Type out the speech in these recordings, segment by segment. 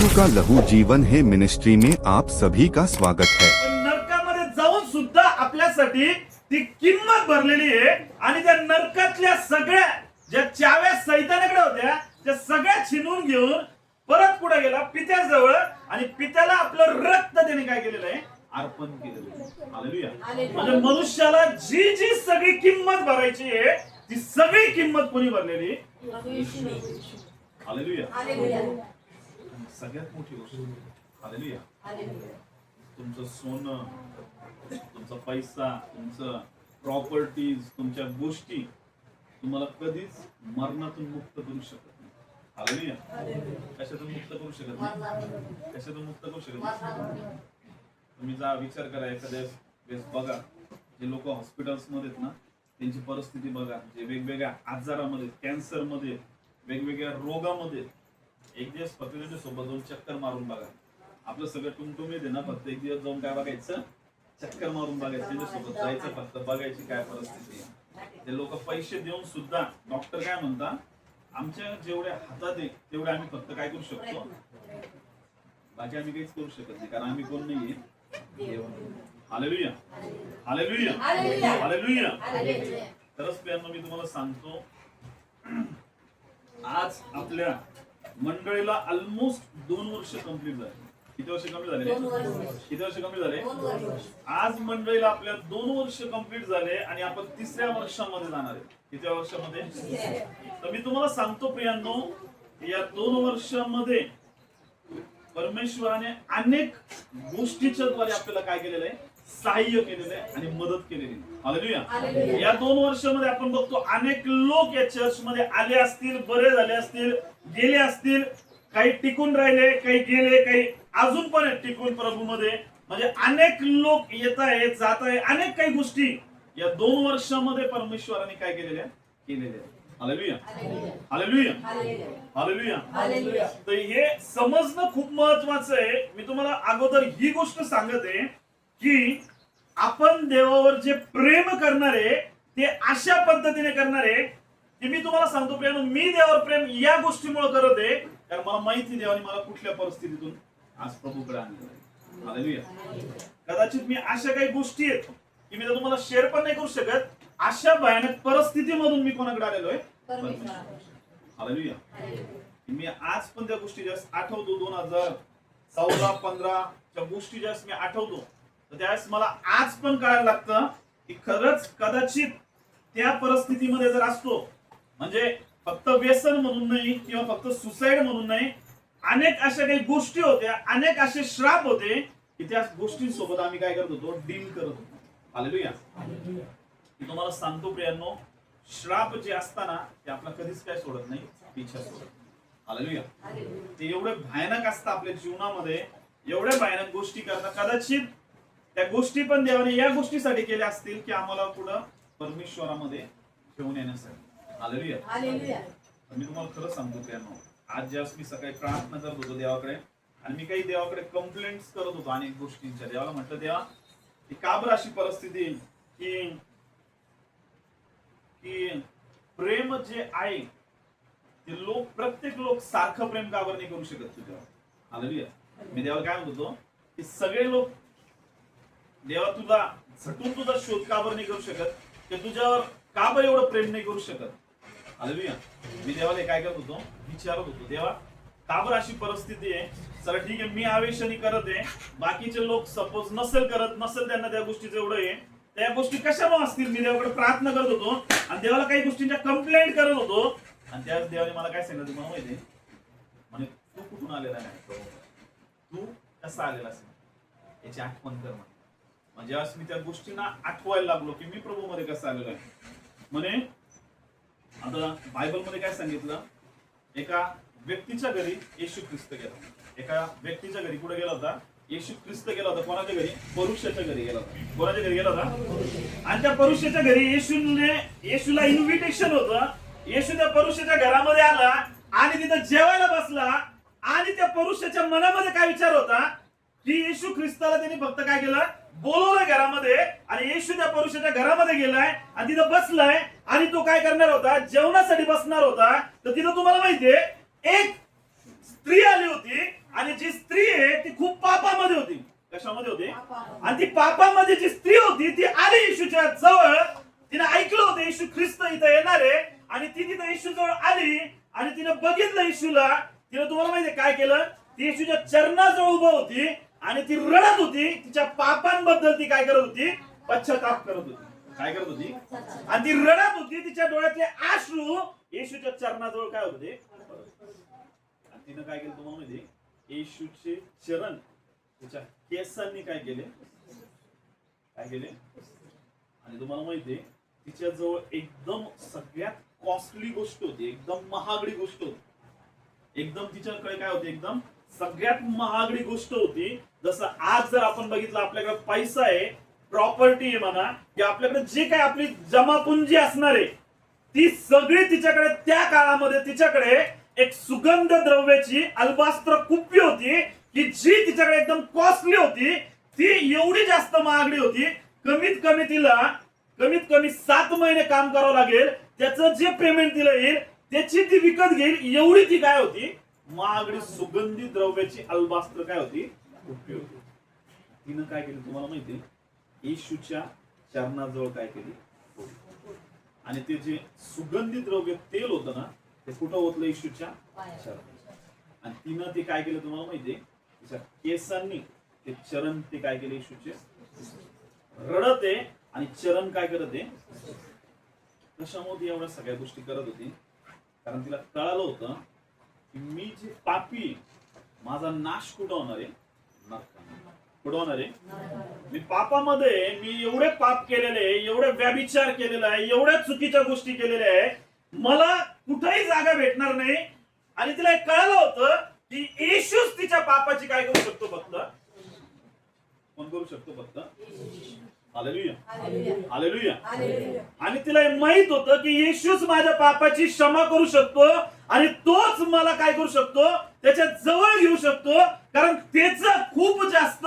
यीशु का लहू जीवन है मिनिस्ट्री में आप सभी का स्वागत है। नरकामध्ये जाऊन सुद्धा आपल्यासाठी ती किंमत भरलेली आहे आणि त्या नरकातल्या सगळ्या ज्या चाव्या सैतानाकडे होत्या त्या सगळ्या छिनून घेऊन परत पुढे गेला पित्याजवळ आणि पित्याला आपलं रक्त त्याने काय केलेलं आहे अर्पण केलेलं आहे। हालेलुया। म्हणजे मनुष्याला जी जी सगळी किंमत भरायची आहे ती सगळी किंमत कोणी भरलेली? हालेलुया। सगळ्यात मोठी गोष्ट हालेलुया। तुमचं सोनं, तुमचा पैसा, तुमचं प्रॉपर्टीज, तुमच्या गोष्टी तुम्हाला कधीच मरणातून मुक्त करू शकत नाही। हालेलुया। कशातून मुक्त करू शकत नाही? कशातून मुक्त करू शकत नाही? तुम्ही जा विचार करा, एखाद्या वेळेस बघा जे लोक हॉस्पिटल्स मध्ये आहेत ना त्यांची परिस्थिती बघा, जे वेगवेगळ्या आजारामध्ये, कॅन्सर मध्ये, वेगवेगळ्या रोगामध्ये, एक दिवस फक्त त्यांच्या सोबत जाऊन चक्कर मारून बघा। आपलं सगळं टुमटुमीत आहे ना, फक्त एक दिवस जाऊन काय बघायचं? चक्कर मारून बघायचं, त्यांच्यासोबत जायचं, फक्त बघायची काय परिस्थिती आहे। ते लोक पैसे देऊन सुद्धा डॉक्टर काय म्हणतात, आमच्या जेवढ्या हातात आहे तेवढे आम्ही फक्त काय करू शकतो, बाकी आम्ही काहीच करू शकत नाही, कारण आम्ही कोण नाहीये देव। हालेलुया। हालेलुया। हालेलुया। तरच प्रियांनो मी तुम्हाला सांगतो, आज आपल्या मंडळीला ऑलमोस्ट 2 वर्ष कंप्लीट झाले। किती वर्ष कंप्लीट झाले? किती वर्ष कंप्लीट झाले? आज मंडळीला आपल्या 2 वर्ष कंप्लीट झाले आणि आपण 3ऱ्या वर्षामध्ये जाणार आहे। किती वर्षामध्ये? तर मी तुम्हाला सांगतो प्रियांनो, या 2 वर्षामध्ये परमेश्वराने अनेक गोष्टीच्या द्वारे आपल्याला काय केलेलं आहे? सहाय्य केलेलं आहे आणि मदत केलेली आहे। हालेलुया। या 2 वर्षामध्ये आपण बघतो अनेक लोक या चर्च मध्ये आले असतील, बरे झाले असतील, गेले असतील, काही टिकून राहिले, काही गेले, काही अजून पण टिकून प्रभू मध्ये। म्हणजे अनेक लोक येत आहेत, जात आहेत, अनेक काही गोष्टी या 2 वर्षामध्ये परमेश्वराने काय केलेल्या केलेल्या। हालेलुया। हालेलुया। हालेलुया। हालेलुया। तर हे समजणं खूप महत्वाचं आहे। मी तुम्हाला अगोदर ही गोष्ट सांगत आहे की आपण देवावर जे प्रेम करणार आहे ते अशा पद्धतीने करणार आहे की मी तुम्हाला सांगतो प्रियांनो, मी देवावर प्रेम या गोष्टीमुळे करत आहे कारण मला माहिती देवाने मला कुठल्या परिस्थितीतून आज प्रभूकडे आणलं आहे। हालेलुया। कदाचित मी अशा काही गोष्टी आहेत की मी तुम्हाला शेअर पण नाही करू शकत, अशा भयानक परिस्थितीमधून मी कोणाकडे आलेलो आहे? हालेलुया। मी आज पण त्या गोष्टी जास्त आठवतो, 2014-15 च्या गोष्टी जास्त मी आठवतो, तर त्यावेळेस मला आज पण कळायला लागतं की खरंच कदाचित त्या परिस्थितीमध्ये जर असतो, म्हणजे फक्त व्यसन म्हणून नाही किंवा फक्त सुसाईड म्हणून नाही, अनेक अशा काही गोष्टी होत्या, अनेक असे श्राप होते की त्या गोष्टींसोबत आम्ही काय करत होतो? डील करत होतो। हालेलुया। मी तुम्हाला सांगतो प्रियांनो, श्राप जे असताना ते आपला कधीच काय सोडत नाही, पिछा सोडत। हालेलुया। ते एवढे भयानक असतं आपल्या जीवनामध्ये, एवढ्या भयानक गोष्टी करतात। कदाचित त्या गोष्टी पण देवाने या गोष्टीसाठी केल्या असतील की आम्हाला पुढे परमेश्वरामध्ये घेऊन येण्यासाठी। हालेलुया। मी तुम्हाला खरं सांगतो प्रियांनो, आज ज्यावेळेस मी सकाळी प्रार्थना करत होतो देवाकडे आणि मी काही देवाकडे कंप्लेंट्स करत होतो अनेक गोष्टींच्या, देवाला म्हटलं देवा की का बरं अशी परिस्थिती की प्रेम जे आहे ते प्रत्येक लोक सारखं प्रेम का बरं नाही करू शकत तुझ्यावर? हालेलुया। मी देवाला काय म्हणत होतो की सगळे लोक देवा तुझा झटून तुझा शोध का बरं नाही करू शकत, की तुझ्यावर का बरं एवढं प्रेम नाही करू शकत? हालेलुया। मी देवाला काय करत होतो? विचारत होतो, देवा का बरं अशी परिस्थिती आहे? चला ठीक आहे, मी आवेशाने करत आहे, बाकीचे लोक सपोज नसेल करत, नसेल त्यांना त्या गोष्टीचं एवढं आहे, त्या गोष्टी कशामुळे असतील? मी देवाकडे प्रार्थना करत होतो आणि देवाला काही गोष्टींच्या कंप्लेंट करत होतो आणि त्याच देवाने मला काय सांगितलं तुम्हाला माहिती? म्हणजे तू कुठून आलेला नाही, तू कसा आलेला असेल याची आठवण कर म्हणजे आज मी त्या गोष्टींना आठवायला लागलो की मी प्रभू मध्ये कसं आलेलो आहे। म्हणे आता बायबल मध्ये काय सांगितलं, एका व्यक्तीच्या घरी येशू ख्रिस्त गेला। एका व्यक्तीच्या घरी कुठे गेला होता? येशू ख्रिस्त गेला होता। कोणाच्या घरी? परुषाच्या घरी गेला होता। कोणाच्या घरी गेला होता? आणि त्या परुषाच्या घरी येशूला इन्व्हिटेशन होतं। येशू त्या परुषाच्या घरामध्ये आला आणि तिथं जेवायला बसला आणि त्या परुषाच्या मनामध्ये काय विचार होता की येशू ख्रिस्ताला त्यांनी फक्त काय केलं? बोलवलं घरामध्ये आणि येशू त्या परुषाच्या घरामध्ये गेलाय आणि तिथं बसलाय आणि तो काय करणार होता? जेवणासाठी बसणार होता। तर तिथं तुम्हाला माहितीये एक स्त्री आली होती आणि जी स्त्री आहे ती खूप पापामध्ये होती. कशामध्ये होती? आणि ती पापामध्ये जी स्त्री होती ती आली येशूच्या जवळ. तिने ऐकलं होतं येशू ख्रिस्त इथं येणार आहे आणि ती तिथं येशू जवळ आली आणि तिने बघितलं येशूला. तिने तुम्हाला माहितीये काय केलं? ती येशूच्या चरणाजवळ उभं होती आणि ती रडत होती. तिच्या पापांबद्दल ती काय करत होती? पश्चाताप करत होती. काय करत होती? आणि ती रडत होती. तिच्या डोळ्यातले अश्रू येशूच्या चरणाजवळ काय होते? आणि तिनं काय केलं तुम्हाला माहिती? येशूचे चरण तिच्या केसांनी काय केले? काय केले? आणि तुम्हाला माहितीये तिच्याजवळ एकदम सगळ्यात कॉस्टली गोष्ट होती, एकदम महागडी गोष्ट होती. एकदम तिच्याकडे काय होती? एकदम सगळ्यात महागडी गोष्ट होती. जसं आज जर आपण बघितलं आपल्याकडे पैसा आहे, प्रॉपर्टी आहे म्हणा, की आपल्याकडे जे काय आपली जमापुंजी असणार आहे ती सगळी तिच्याकडे त्या काळामध्ये तिच्याकडे एक सुगंध द्रव्याची अल्बास्त्र कुप्पी होती की जी तिच्याकडे एकदम कॉस्टली होती. ती एवढी जास्त महागडी होती. कमीत कमी 7 महिने काम करावं लागेल. त्याचं जे पेमेंट तिला येईल त्याची ती विकत घेईल. एवढी ती काय होती? महागडी सुगंधी द्रव्याची अल्बास्त्र काय होती? कुप्पी होती. तिनं काय केलं तुम्हाला माहिती? येशूच्या चरणाजवळ काय केली? आणि ते जे सुगंधी द्रव्य तेल होतं ना ते कुठं ओतलं? येशूच्या चरणात. आणि तिनं ते काय केलं तुम्हाला माहितीये? तिच्या केसांनी ते चरण ते काय केले? येशूचे रडत आहे आणि चरण काय करत आहे? कशामध्ये एवढ्या सगळ्या गोष्टी करत होती? कारण तिला कळालं होतं की मी जे पापी, माझा नाश कुठं होणार आहे? कुठं होणार आहे? मी पापामध्ये मी एवढे पाप केलेले, एवढे व्याभिचार केलेला आहे, एवढ्या चुकीच्या गोष्टी केलेल्या आहे, मला कुठेही जागा भेटणार नाही. आणि तिला एक कळालं होतं की येशूच तिच्या पापाची काय करू शकतो? फक्त कोण करू शकतो? फक्त हालेलुया, हालेलुया. आणि तिला माहित होतं की येशूच माझ्या पापाची क्षमा करू शकतो आणि तोच मला काय करू शकतो? त्याच्या जवळ घेऊ शकतो. कारण त्याचं खूप जास्त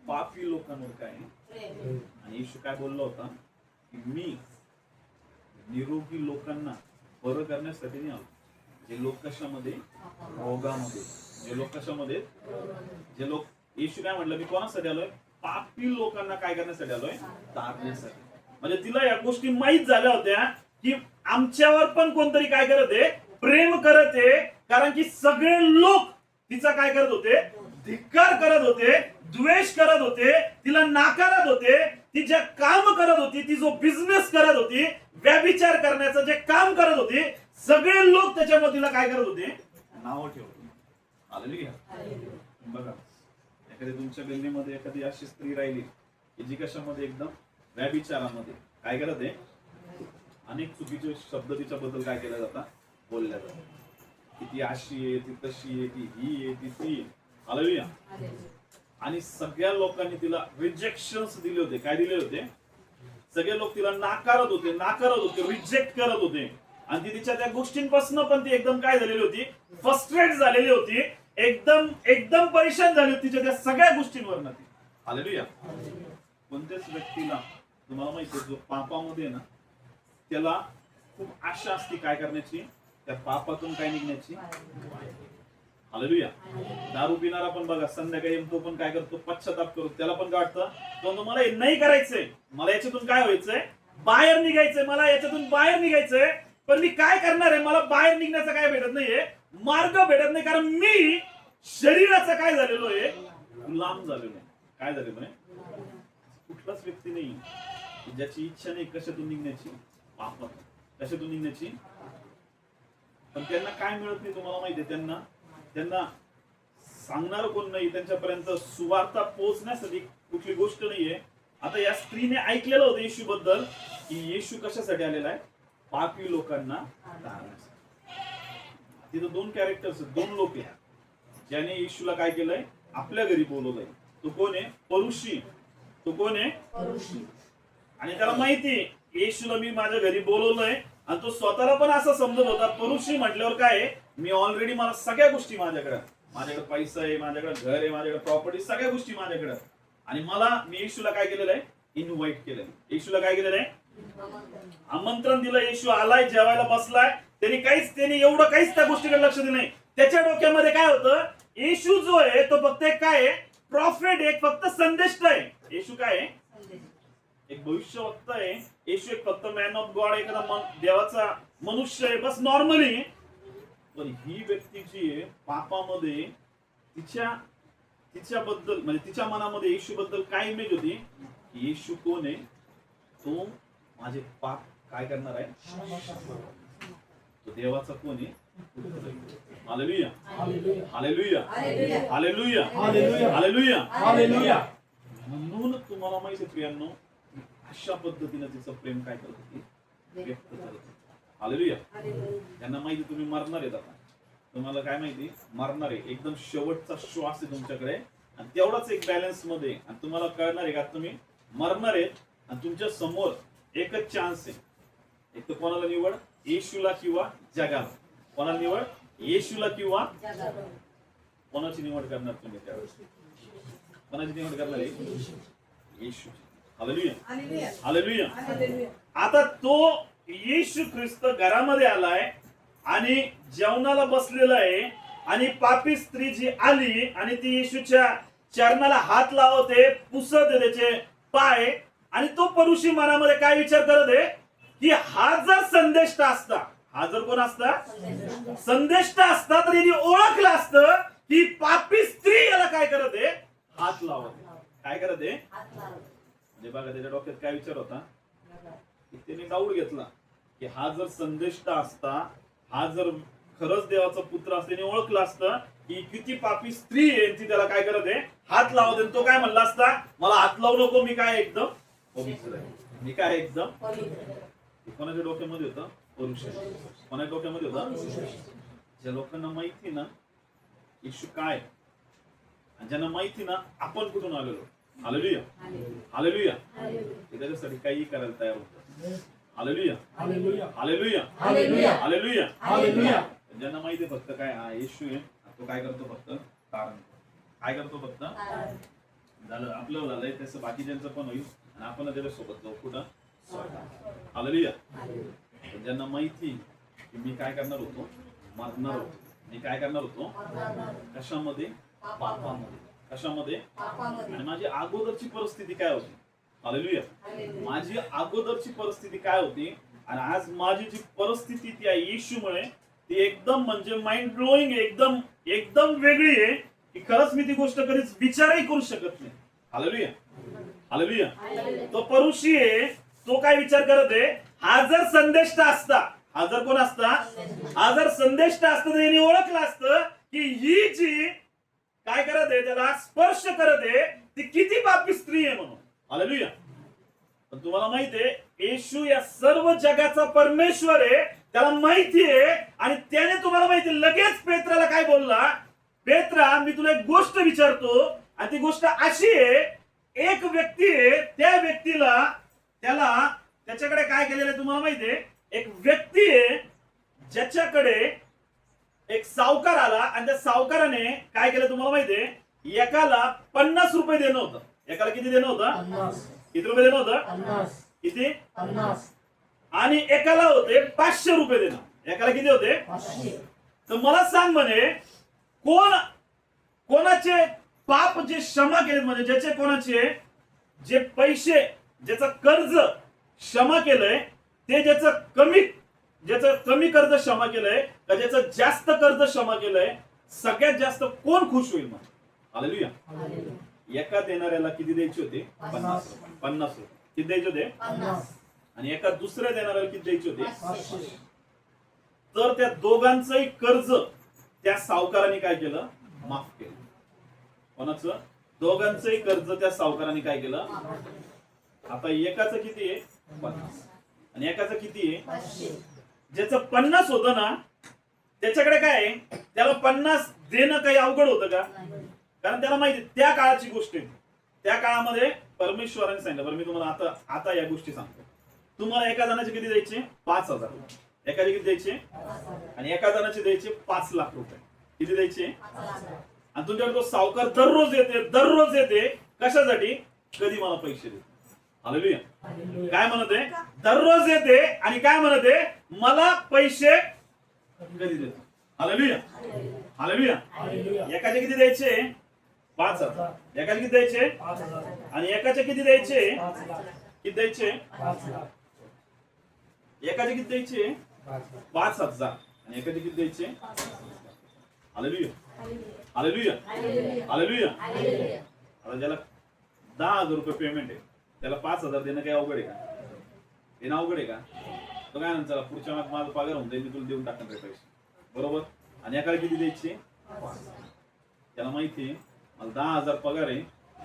पापी लोकांवर काय. आणि येशू काय बोलला होता की मी निरोगी लोकांना बरं करण्यासाठी नाही आलो. जे लोक कशामध्ये? रोगामध्ये. जे लोक कशामध्ये? जे लोक, येशू काय म्हटलं? मी कोणासाठी आलोय? पापी लोकांना काय करण्यासाठी आलोय? तारण्यासाठी. म्हणजे तिला या गोष्टी माहीत झाल्या होत्या की आमच्यावर पण कोणतरी काय करत आहे? प्रेम करत आहे. कारण की सगळे लोक तिचा काय करत होते? धिक्कार करत होते, द्वेष करत होते, तिला नाकारत होते. ती जे काम करत होती, ती जो बिझनेस करत होती, व्याभिचार करण्याचं जे काम करत होती, सगळे लोक त्याच्यामध्ये तिला काय करत होते? नाव ठेवत होते. हालेलुया. बघा, एखादी तुमच्या गल्लीमध्ये एखादी अशी स्त्री राहिली की जी कशामध्ये? एकदम व्याभिचारामध्ये काय करत आहे? अनेक चुकीचे शब्द तिच्याबद्दल काय केल्या जातात? बोलल्या जातात. की ती अशी आहे, ती तशी आहे, ती ही आहे, ती ती. हालेलुया. आणि सगळ्या लोकांनी तिला रिजेक्शन्स दिले होते. काय दिले होते? सगळे लोक तिला नाकारत होते, रिजेक्ट करत होते. आणि ती तिच्या त्या गोष्टींपासून पण ती एकदम काय झालेली होती? फ्रस्ट्रेट झालेली होती. एकदम परेशान झाली होती तिच्या त्या सगळ्या गोष्टींवर. हालेलुया. कोणत्याच व्यक्तीला तुम्हाला माहिती आहे जो पापामध्ये ना त्याला खूप आशा असते काय करण्याची? त्या पापातून काय निघण्याची. हालेलुया. दारू पिणारा पण बघा संध्याकाळी तो पण काय करतो? पश्चाताप करतो. त्याला पण काय वाटतं? तो मला हे नाही करायचंय, मला याच्यातून काय व्हायचंय? बाहेर निघायचंय, मला याच्यातून बाहेर निघायचंय. पण मी काय करणार आहे? मला बाहेर निघण्याचा काय भेटत नाहीये? मार्ग भेटत नाही. कारण मी शरीराचा काय झालेलो आहे? गुलाम झालेलो आहे. काय झालेलो आहे? कुठलाच व्यक्ती नाही ज्याची इच्छा नाही कशातून निघण्याची? पापातून. कशातून निघण्याची? पण त्यांना काय मिळत नाही तुम्हाला माहिती आहे? त्यांना सांगणार कोण नाही. त्यांच्यापर्यंत सुवार्ता पोहोचण्यासाठी कुठली गोष्ट नाहीये. आता या स्त्रीने ऐकलेलं होतं येशू बद्दल की येशू कशासाठी आलेला आहे? पापी लोकांना तारण्यासाठी. तिथं 2 कॅरेक्टर्स, 2 लोक आहेत ज्याने येशूला काय केलंय? आपल्या घरी बोलवलंय. तो कोण आहे? परुषी. तो कोण आहे? आणि त्याला माहिती येशूला मी माझ्या घरी बोलवलंय. आणि तो स्वतःला पण असं समजत होता परुषी म्हटल्यावर काय आहे? मी ऑलरेडी, मला सगळ्या गोष्टी माझ्याकडे पैसा आहे, माझ्याकडे घर आहे, माझ्याकडे प्रॉपर्टी, सगळ्या गोष्टी माझ्याकडे. आणि मी येशूला काय केलेलं आहे? इन्व्हाइट केलंय. येशूला काय केलेलं आहे? आमंत्रण दिलं. येशू आलाय, जेवायला बसलाय. त्यांनी एवढं काहीच त्या गोष्टीकडे लक्ष दिलं नाही. त्याच्या डोक्यामध्ये काय होतं? येशू जो आहे तो फक्त एक काय आहे, प्रॉफिट, एक फक्त संदेष्ट आहे. येशू काय आहे, एक भविष्यवक्ता आहे. येशू एक फक्त मॅन ऑफ गॉड, एखादा देवाचा मनुष्य आहे, बस नॉर्मली. पण ही व्यक्ती जी आहे पापामध्ये तिच्याबद्दल म्हणजे तिच्या मनामध्ये येशू बद्दल काय इमेज होती, येशू कोण आहे, तो माझे पाप काय करणार आहे, तो देवाचा कोण आहे. Hallelujah, hallelujah, hallelujah, hallelujah, hallelujah. म्हणून तुम्हाला माहिती आहे प्रियांनो, अशा पद्धतीने तिचं प्रेम काय करत होती, व्यक्त करत होती. हालेलुया. त्यांना माहिती तुम्ही मरणार आहेत, आता तुम्हाला काय माहिती, मरणार आहे, एकदम शेवटचा श्वास आहे तुमच्याकडे, आणि तेवढाच एक बॅलन्स मध्ये, आणि तुम्हाला कळणार आहे का तुम्ही मरणार आहेत, आणि तुमच्या समोर एकच चान्स आहे. एक तर कोणाला निवड, येशूला किंवा जगाला. कोणाला निवड, येशूला किंवा कोणाची निवड करणार तुम्ही त्यावेळेस, कोणाची निवड करणार आहे, येशू. Hallelujah, hallelujah. आता तो येशू ख्रिस्त घरामध्ये आलाय आणि जेवणाला बसलेला आहे, आणि पापी स्त्री जी आली आणि ती येशूच्या चरणाला हात लावते, पुसत त्याचे पाय, आणि तो परुषी मनामध्ये काय विचार करत आहे की हा जर संदेष्ट असता, हा जर कोण असता, संदेष्ट असता, तर यांनी ओळखलं असतं की पापी स्त्री याला काय करत आहे, हात लावत, काय करत आहे. म्हणजे बघा त्याच्या डोक्यात काय विचार होता, त्याने डाऊट घेतला की हा जर संदेष्ट असता, हा जर खरंच देवाचा पुत्र असता, त्याने ओळखलं असतं की किती पापी स्त्री आहे, ती त्याला काय करत आहे, हात लावत आहे. तो काय म्हणला असता, मला हात लावू नको, मी काय एकदम पवित्र आहे, मी काय एकदम. कोणाच्या डोक्यामध्ये होतं, पुरुष. कोणाच्या डोक्यामध्ये होता, ज्या लोकांना माहिती ना येशू काय, आणि ज्यांना माहिती ना आपण कुठून आलेलो. Hallelujah, hallelujah. त्याच्यासाठी काही करायला तयार होतं. Hallelujah, hallelujah, hallelujah, hallelujah, hallelujah. ज्यांना माहिती आहे फक्त काय, हा येशू आहे, तो काय करतो, फक्त तारण, काय करतो, फक्त झालं आपलं झालंय तसं बाकीच्यांचं पण होईल, आणि आपण त्याच्यासोबत जाऊ कुठं, हालेलुया. ज्यांना माहिती की मी काय करणार होतो, मरणार होतो, मी काय करणार होतो, कशामध्ये, पापामध्ये, कशामध्ये, आणि माझी अगोदरची परिस्थिती काय होती. हालेलुया. माझी अगोदरची परिस्थिती काय होती, आणि आज माझी जी परिस्थिती त्या येशूमुळे ती एकदम म्हणजे माइंड ब्लोईंग, एकदम एकदम वेगळी आहे की खरंच मी ती गोष्ट कधीच विचारही करू शकत नाही. Hallelujah, hallelujah. तो परुषी आहे, तो काय विचार करत आहे, हा जर संदेष्ट असता, हा जर कोण असता, हा जर संदेष्ट असता, तर यांनी ओळखलं असतं की ही जी काय करत आहे, त्याला स्पर्श करत आहे, ती किती पापी स्त्री आहे म्हणून. हालेलुया. पण तुम्हाला माहिती आहे, येशू या सर्व जगाचा परमेश्वर आहे, त्याला माहिती आहे, आणि त्याने तुम्हाला माहिती लगेच पेत्राला काय बोलला, पेत्रा मी तुला एक गोष्ट विचारतो, आणि ती गोष्ट अशी आहे, एक व्यक्ती आहे, त्या व्यक्तीला त्याच्याकडे काय केलेलं आहे तुम्हाला माहिती आहे, एक व्यक्ती आहे ज्याच्याकडे एक सावकार आला, आणि त्या सावकाराने काय केलं तुम्हाला माहिती आहे, एकाला 50 रुपये देणं होतं. एकाला किती देणं होतं, किती रुपये देणं होतं, किती, आणि एकाला होते 500 रुपये देणं. एकाला किती होते, 500. तर मला सांग म्हणे, कोणाचे पाप जे क्षमा केले, म्हणजे ज्याचे कोणाचे जे पैसे, ज्याचं कर्ज क्षमा केलंय, ते ज्याचं कमी कर्ज क्षमा केलंय, का ज्याचं जास्त कर्ज क्षमा केलंय, सगळ्यात जास्त कोण खुश होईल मग. हालेलुया. एका देणाऱ्याला किती द्यायचे होते, 50 रुपये. किती द्यायचे होते, 50. आणि एका दुसऱ्या देणाऱ्याला किती द्यायचे होते, तर त्या दोघांचंही कर्ज त्या सावकाराने काय केलं, माफ केलं. कोणाचं, दोघांचंही कर्ज त्या सावकाराने काय केलं. आता एकाचं किती आहे, 50, आणि एकाचं किती आहे, 500. ज्याचं 50 होतं ना, त्याच्याकडे काय आहे, त्याला 50 देणं काही अवघड होतं का, कारण त्याला माहिती त्या काळाची गोष्ट आहे. त्या काळामध्ये परमेश्वराने सांगितलं, बरं मी तुम्हाला आता या गोष्टी सांगतो. तुम्हाला एका जणाचे किती द्यायचे, 5,000 रुपये. एकाचे किती द्यायचे, आणि एका जणाचे द्यायचे 5 लाख रुपये. किती द्यायचे, आणि तुमच्याकडे तो सावकार दररोज येते कशासाठी, कधी मला पैसे दे. हालेलुया. काय म्हणत आहे, दररोज येते, आणि काय म्हणत आहे, मला पैसे कधी देतो. Hallelujah hallelujah. एकाचे किती द्यायचे? 5,000. एकाचे किती द्यायचे? आणि एकाचे किती द्यायचे? किती द्यायचे? एकाचे किती द्यायचे? 5,000. आणि एकाचे किती द्यायचे? Hallelujah hallelujah hallelujah. आता ज्याला 10,000 रुपये पेमेंट आहे त्याला 5,000 देणं काही अवघड आहे का? देणं अवघड आहे का? तो काय म्हणतो, पुढच्या महिन्यात माझा पगार होऊन जाईल, मी तुला देऊन टाकणार रे पैसे, बरोबर? आणि एकाला किती द्यायचे? त्याला माहिती आहे मला 10,000 पगार आहे,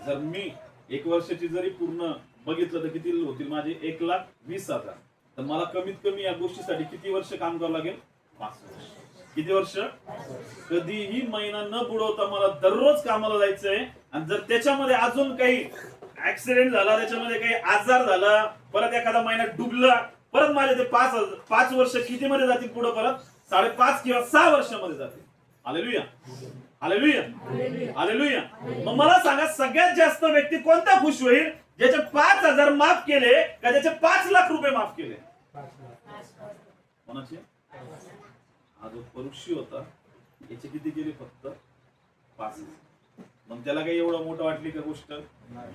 जर मी 1 वर्षाची जरी पूर्ण बघितलं तर किती होतील माझे? 1,20,000. तर मला कमीत कमी या गोष्टीसाठी किती वर्ष काम करावं लागेल? 5 वर्ष. किती वर्ष? कधीही महिना न बुडवता मला दररोज कामाला जायचंय. आणि जर त्याच्यामध्ये अजून काही ऍक्सिडेंट झाला, त्याच्यामध्ये काही आजार झाला, परत एखादा महिना डुबला, परत माझे ते 5 वर्ष किती मध्ये जातील पुढे? परत 5.5 किंवा 6 वर्षामध्ये जातील. Hallelujah hallelujah hallelujah. मग मला सांगा, सगळ्यात जास्त व्यक्ती कोणता खुश होईल? ज्याचे 5,000 माफ केले का ज्याचे 5,00,000 रुपये माफ केले? कोणाचे? हा जो परुषी होता याचे किती केले? फक्त 5,000. मग त्याला काही एवढं मोठं वाटली का गोष्ट? नाही.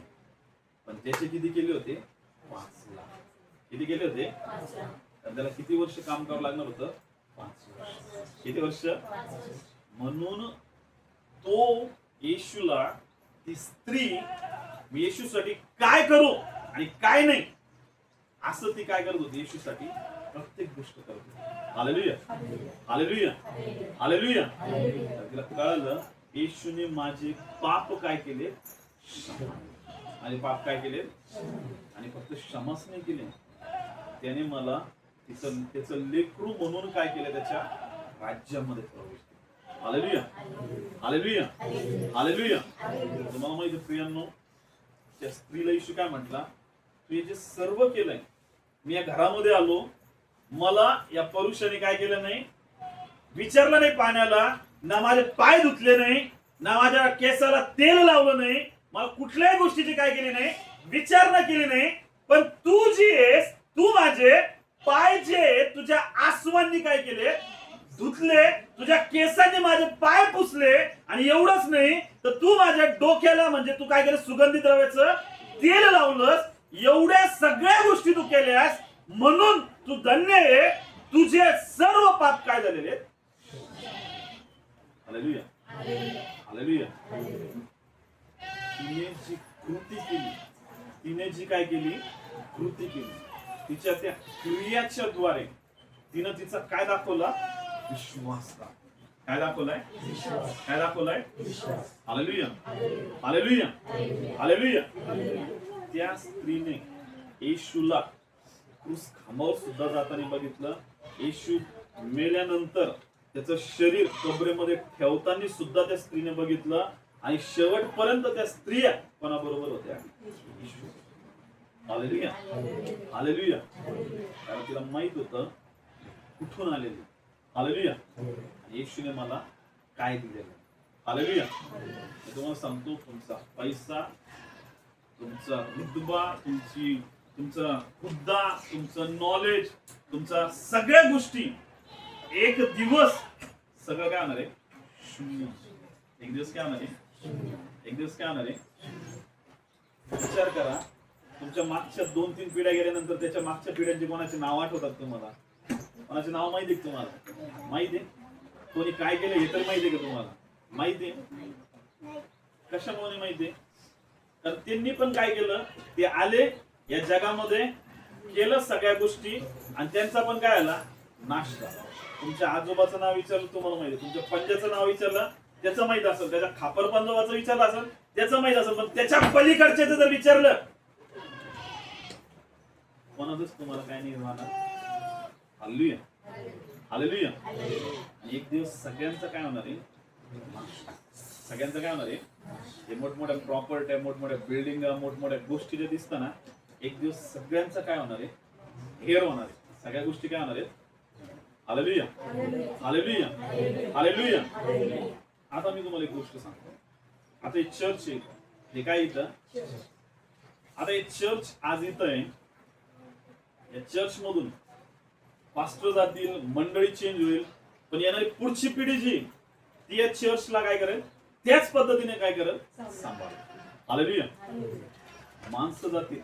पण त्याचे किती केले होते? 5,00,000. किती केले होते? तर त्याला किती वर्ष काम करावं लागणार होतं? 5 वर्ष. किती वर्ष? म्हणून तो येशूला, ती स्त्री, मी येशूसाठी काय करू आणि काय नाही असं ती काय करत होती? येशूसाठी प्रत्येक गोष्ट करत होती. Hallelujah hallelujah hallelujah. तिला कळलं येशूने माझे पाप काय केले? माझे पाप काय केले? आणि फक्त क्षमाच नाही केले, त्याने मला त्याचं लेकरू म्हणून काय केलं? त्याच्या राज्यामध्ये प्रवेश केला. Hallelujah hallelujah hallelujah. तुम्हाला माहिती प्रियांनो, त्या स्त्रीला येशू काय म्हटला? तू हे जे सर्व केलंय, मी या घरामध्ये आलो, मला या पुरुषाने काय केलं नाही? विचारलं नाही पाण्याला, ना माझे पाय धुतले नाही, ना माझ्या केसाला तेल लावलं नाही, मला कुठल्याही गोष्टीची काय केली नाही? विचारणा केली नाही. पण तू जी आहेस, तू माझे पाय जे तुझ्या आसवांनी काय केले? धुतले. तुझ्या केसांनी माझे पाय पुसले. आणि एवढंच नाही तर तू माझ्या डोक्याला, म्हणजे तू काय केलं? सुगंधित द्रव्याचं तेल लावलंस. एवढ्या सगळ्या गोष्टी तू केल्यास, म्हणून तू धन्य आहे. तुझे सर्व पाप काय झालेले? Hallelujah hallelujah. तिने जी कृती केली, तिने जी काय केली? कृती केली. तिच्या त्या क्रियाच्या द्वारे तिनं तिचा काय दाखवला? विश्वास. काय दाखवलाय? काय दाखवलाय? Hallelujah hallelujah hallelujah. त्या स्त्रीने येशूला क्रूस खांबावर सुद्धा जाताना बघितलं. येशू मेल्यानंतर त्याचं शरीर कबरेमध्ये ठेवताना सुद्धा त्या स्त्रीने बघितलं. आणि शेवटपर्यंत त्या स्त्रिया कोणाबरोबर होत्या? Hallelujah hallelujah. कारण तिला माहित होतं कुठून आलेली. हालेलुया. येशूने मला काय दिलेलं? हालेलुया. मी तुम्हाला सांगतो, तुमचा पैसा, तुमचा रुतबा, तुमचा हुद्दा, तुमचं नॉलेज, तुमचा सगळ्या गोष्टी एक दिवस सगळं काय होणार आहे? शून्य. एक दिवस काय होणार आहे? एक दिवस काय होणार आहे? विचार करा, तुमच्या मागच्या 2-3 पिढ्या गेल्यानंतर त्याच्या मागच्या पिढ्यांची कोणाचे नाव आठवतात तुम्हाला? कोणाचे नाव माहिती आहे तुम्हाला? माहिती आहे? कोणी काय केलं हे तर माहिती आहे का तुम्हाला? माहिती आहे. कशामुळे माहिती आहे? तर त्यांनी पण काय केलं? ते आले या जगामध्ये, केलं सगळ्या गोष्टी, आणि त्यांचा पण काय आला? नाश झाला. तुमच्या आजोबाचं नाव विचारलं तुम्हाला माहिती आहे, तुमच्या पंजाचं नाव विचारलं त्याचं माहित असेल, त्याच्या खापर पंजोबाचं विचारलं असेल त्याचं माहित असेल, पण त्याच्या पलीकडच्याचं जर विचारलं कोणाचंच तुम्हाला काय नाही राहणार. Hallelujah hallelujah. आणि एक दिवस सगळ्यांचं काय होणार आहे? सगळ्यांचं काय होणार आहे? हे मोठमोठ्या प्रॉपर्ट्या, मोठमोठ्या बिल्डिंग, मोठमोठ्या गोष्टी जे दिसतात ना, एक दिवस सगळ्यांचं काय होणार आहे? हेर होणार आहे. सगळ्या गोष्टी काय होणार आहेत? Hallelujah hallelujah hallelujah. आता मी तुम्हाला एक गोष्ट सांगतो. आता एक चर्च आहे, हे काय इथं? आता एक चर्च आज इथं आहे. या चर्च मधून पास्टर जातील, मंडळी चेंज होईल, पण येणारी पुढची पिढी जी ती या चर्चला काय करेल, त्याच पद्धतीने काय करेल, सांभाळ. हालेलुया. माणसं जातील,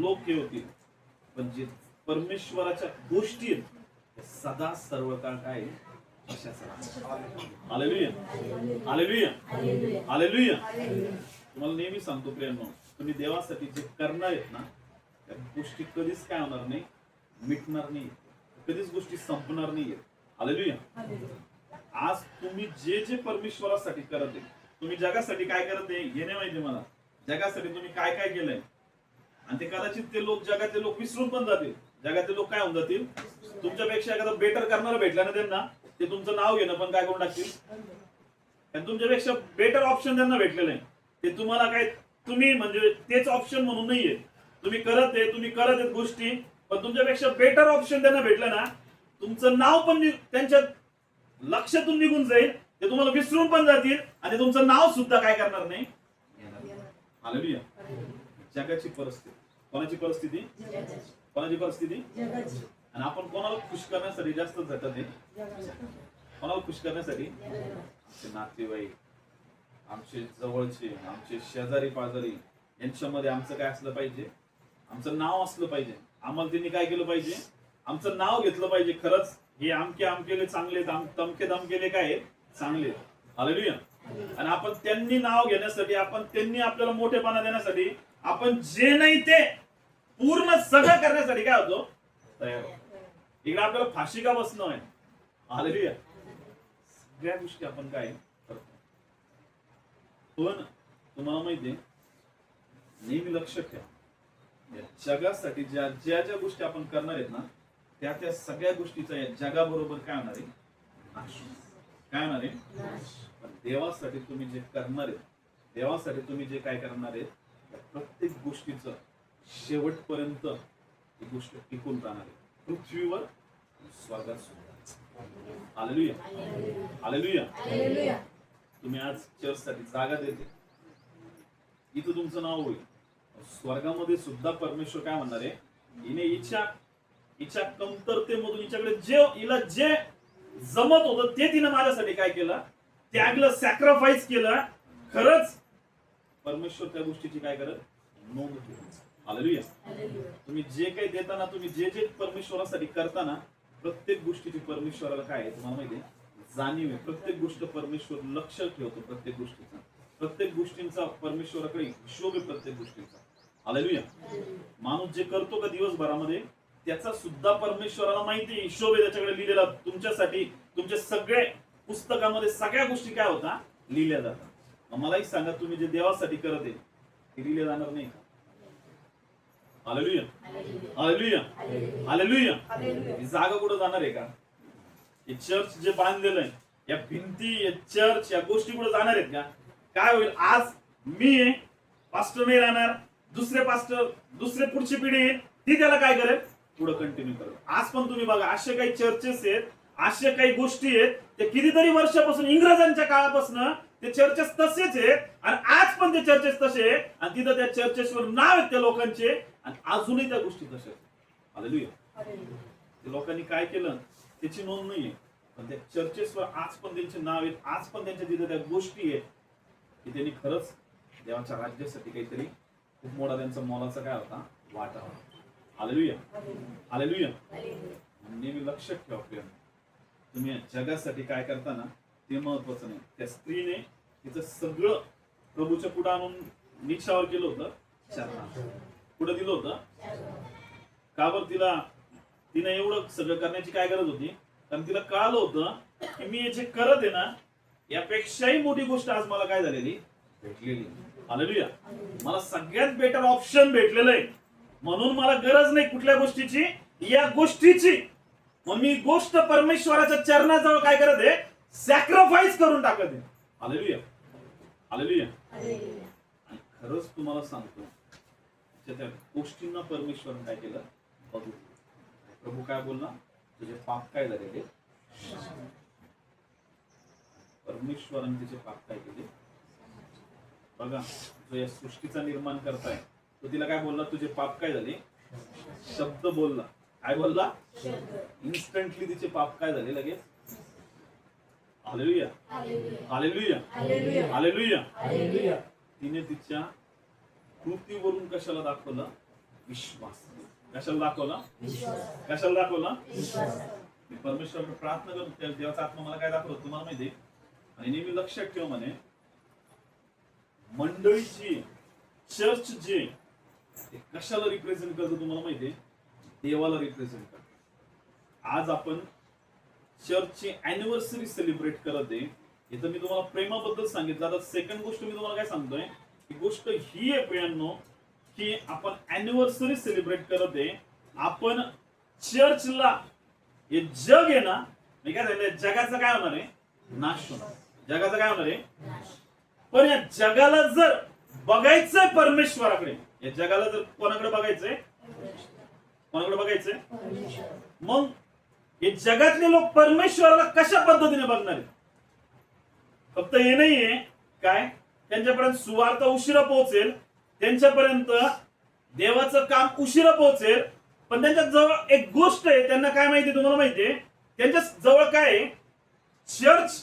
लोक हे होतील, पण जे परमेश्वराच्या गोष्टी आहेत त्या सदा सर्व काळ काय आहे? तशाच राहतात. हालेलुया. हालेलुया. हालेलुया. तुम्हाला नेहमी सांगतो प्रियांनो, तुम्ही देवासाठी जे करणार आहेत ना त्या गोष्टी कधीच काय होणार नाही, मिटणार नाही, कधीच गोष्टी संपणार नाहीये. हालेलुया. आज तुम्ही जे जे परमेश्वरासाठी करत आहे, तुम्ही जगासाठी काय करत आहे हे नाही माहिती मला, जगासाठी तुम्ही काय काय केलंय, आणि ते कदाचित ते लोक, जगातले लोक विसरून पण जातील. जगातले लोक काय होऊन जातील, तुमच्यापेक्षा एखादा बेटर करणारा भेटला ना त्यांना, ते तुमचं नाव घेणं पण काय करून टाकतील. आणि तुमच्यापेक्षा बेटर ऑप्शन त्यांना भेटलेलं आहे, ते तुम्हाला काय, तुम्ही म्हणजे तेच ऑप्शन म्हणून नाहीये, तुम्ही करत आहे गोष्टी, पण तुमच्यापेक्षा बेटर ऑप्शन त्यांना भेटलं ना, तुमचं नाव पण त्यांच्या लक्षातून निघून जाईल, ते तुम्हाला विसरून पण जातील, आणि तुमचं नाव सुद्धा काय करणार नाही. हालेलुया. जगाची परिस्थिती, कोणाची परिस्थिती, कोणाची परिस्थिती, आणि आपण कोणाला खुश करण्यासाठी जास्त झटत आहे, कोणाला खुश करण्यासाठी, आमचे नातेवाईक, आमचे जवळचे, आमचे शेजारी पाजारी, यांच्यामध्ये आमचं काय असलं पाहिजे, आमचं नाव असलं पाहिजे, आम्हाला त्यांनी काय केलं पाहिजे, आमचं नाव घेतलं पाहिजे. खरंच हे आमके आमकेले चांगले, तमके दमकेले काय चांगले. हालेलुया. आणि आपण त्यांनी नाव घेण्यासाठी, आपण त्यांनी आपल्याला मोठेपणा देण्यासाठी, आपण जे नाही ते पूर्ण सगळं करण्यासाठी काय होतो, तयार होतो. इकडे आपल्याला फाशी का बसणं आहे. हालेलुया. सगळ्या गोष्टी आपण काय करतो. पण तुम्हाला माहितीये, नेहमी लक्ष ठेवा, या जगासाठी ज्या ज्या गोष्टी आपण करणार आहेत ना, त्या सगळ्या गोष्टीचा या जगाबरोबर काय होणार आहे, नाश. काय होणार आहे. पण देवासाठी तुम्ही जे करणार आहेत, देवासाठी तुम्ही जे काय करणार आहेत, त्या प्रत्येक गोष्टीचं शेवटपर्यंत ही गोष्ट टिकून राहणार आहे, पृथ्वीवर स्वर्गात सुद्धा. हालेलुया. हालेलुया. तुम्ही आज चर्चसाठी जागा देते, इथं तुमचं नाव होईल, स्वर्गामध्ये सुद्धा परमेश्वर काय म्हणणार आहे, हिने हिच्या कमतरतेमधून, हिच्याकडे हिला जे जमत होतं ते तिने माझ्यासाठी काय केलं, त्यागलं, सॅक्रिफाईस केलं. खरंच परमेश्वर त्या गोष्टीची काय करत, नोंद ठेवली. हालेलुया. तुम्ही जे काही देताना, तुम्ही जे जे परमेश्वरासाठी करताना, प्रत्येक गोष्टीची परमेश्वराला काय आहे तुम्हाला माहिती आहे, जाणीव आहे. प्रत्येक गोष्ट परमेश्वर लक्ष ठेवतो, प्रत्येक गोष्टीचा, प्रत्येक गोष्टींचा परमेश्वराकडे हिशोब आहे, प्रत्येक गोष्टीचा. हालेलुया. माणूस जे करतो का दिवसभरामध्ये, त्याचा सुद्धा परमेश्वराला माहिती आहे, हिशोब आहे त्याच्याकडे लिहिलेला. तुमच्यासाठी तुमच्या सगळे पुस्तकामध्ये सगळ्या गोष्टी काय होता, लिहिल्या जातात. मलाही सांगा, तुम्ही जे देवासाठी करत आहे ते लिहिले जाणार नाही का. हालेलुया. हालेलुया. हालेलुया. ही जागा कुठं जाणार आहे का, हे चर्च जे बांधलेलं आहे, या भिंती, या चर्च, या गोष्टी कुठं जाणार आहेत का. काय होईल, आज मी पास्टर नाही राहणार, दुसरे पास्टर, दुसरे पुढची पिढी येईल, ती त्याला काय करेल, पुढे कंटिन्यू करेल. आज पण तुम्ही बघा, असे काही चर्चेस आहेत, अशा काही गोष्टी आहेत, ते कितीतरी वर्षापासून, इंग्रजांच्या काळापासून ते चर्चेस तसेच आहेत, आणि आज पण ते चर्चेस तसे आहेत, आणि तिथं त्या चर्चेसवर नाव आहेत त्या लोकांचे, आणि अजूनही त्या गोष्टी तशाच. हालेलुया. ते लोकांनी काय केलं त्याची नोंद नाहीये, पण त्या चर्चेसवर आज पण त्यांचे नाव आहेत, आज पण त्यांच्या तिथं त्या गोष्टी आहेत की त्यांनी खरंच देवाच्या राज्यासाठी काहीतरी खूप मोठा त्यांचा मोलाचा काय होता, वाटा होता. हालेलुया. हालेलुया. नेहमी लक्षात ठेवा प्रियांनो, तुम्ही जगासाठी काय करताना ते महत्वाचं नाही. त्या स्त्रीने तिचं सगळं प्रभूच्या पुढे आणून निक्षावर केलं होतं, पुढे दिलं होतं. का बरं, तिने एवढं सगळं करण्याची काय गरज होती, कारण तिला कळालं होतं की मी हे जे करत आहे ना, यापेक्षाही मोठी गोष्ट आज मला काय झालेली, भेटलेली. हालेलुया. मला सगळ्यात बेटर ऑप्शन भेटलेलं आहे, म्हणून मला गरज नाही कुठल्या गोष्टीची, या गोष्टीची. म्हणून मी गोष्ट परमेश्वराच्या चरणाजवळ काय करत आहे, सॅक्रिफाईस करून टाकत आहे. हालेलुया. हालेलुया. आणि खरंच तुम्हाला सांगतो, त्या गोष्टींना परमेश्वराने काय केलं, बघू. प्रभू काय बोलला, तुझे पाप काय झालेले, परमेश्वराने तिचे पाप काय केले. बघा, जो या सृष्टीचा निर्माण करताय तो तिला काय बोलला, तुझे पाप काय झाले. शब्द बोलला, काय बोलला, इन्स्टंटली तिचे पाप काय झाले, लगेच हालेलुया हालेलुया हालेलुया. तिने तिच्या कृतीवरून कशाला दाखवलं? विश्वास. कशाला दाखवला? कशाला दाखवला? मी परमेश्वराकडे प्रार्थना करतो, देवाचा आत्मा मला काय दाखवतो तुम्हाला माहिती. आणि नेहमी लक्षात ठेव म्हणे, मंडळीची चर्च जे कशाला रिप्रेझेंट करतो तुम्हाला माहितीये? देवाला रिप्रेझेंट करतो. आज आपण चर्चची अॅनिव्हर्सरी सेलिब्रेट करत आहे. इथं मी तुम्हाला प्रेमाबद्दल सांगितलं. आता सेकंड गोष्ट मी तुम्हाला काय सांगतोय, ही गोष्ट ही आहे प्रियांनो, की आपण अॅनिव्हर्सरी सेलिब्रेट करत आहे. आपण चर्चला, हे जग आहे ना, मी काय सांगितलं, जगाचं काय होणार आहे? नाश होणार. जगाचं काय होणार आहे? पण या जगाला जर बघायचंय परमेश्वराकडे, या जगाला जर कोणाकडे बघायचंय? कोणाकडे बघायचंय? मग हे जगातले लोक परमेश्वराला कशा पद्धतीने बघणार आहेत? फक्त हे नाहीये काय, त्यांच्यापर्यंत सुवार्ता उशिरा पोहोचेल, त्यांच्यापर्यंत देवाचं काम उशिरा पोहोचेल, पण त्यांच्या जवळ एक गोष्ट आहे. त्यांना काय माहिती तुम्हाला माहितीये? त्यांच्या जवळ काय आहे? चर्च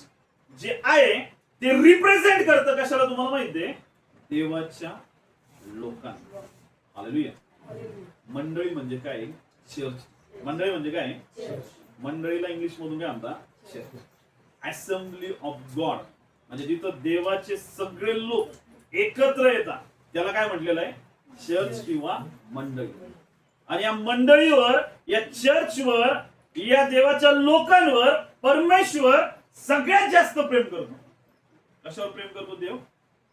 जे आहे ते रिप्रेझेंट करतं कशाला तुम्हाला माहितीये? देवाच्या लोकांना. हालेलुया. मंडळी म्हणजे काय? चर्च. मंडळी म्हणजे काय? मंडळीला इंग्लिश मधून काय म्हणतात? चर्च. असेंब्ली ऑफ गॉड, म्हणजे जिथं देवाचे सगळे लोक एकत्र येतात त्याला काय म्हटलेलं आहे? चर्च किंवा मंडळी. आणि या मंडळीवर, या चर्चवर, या देवाच्या लोकांवर परमेश्वर सगळ्यात जास्त प्रेम करतो. कशावर प्रेम करतो देव?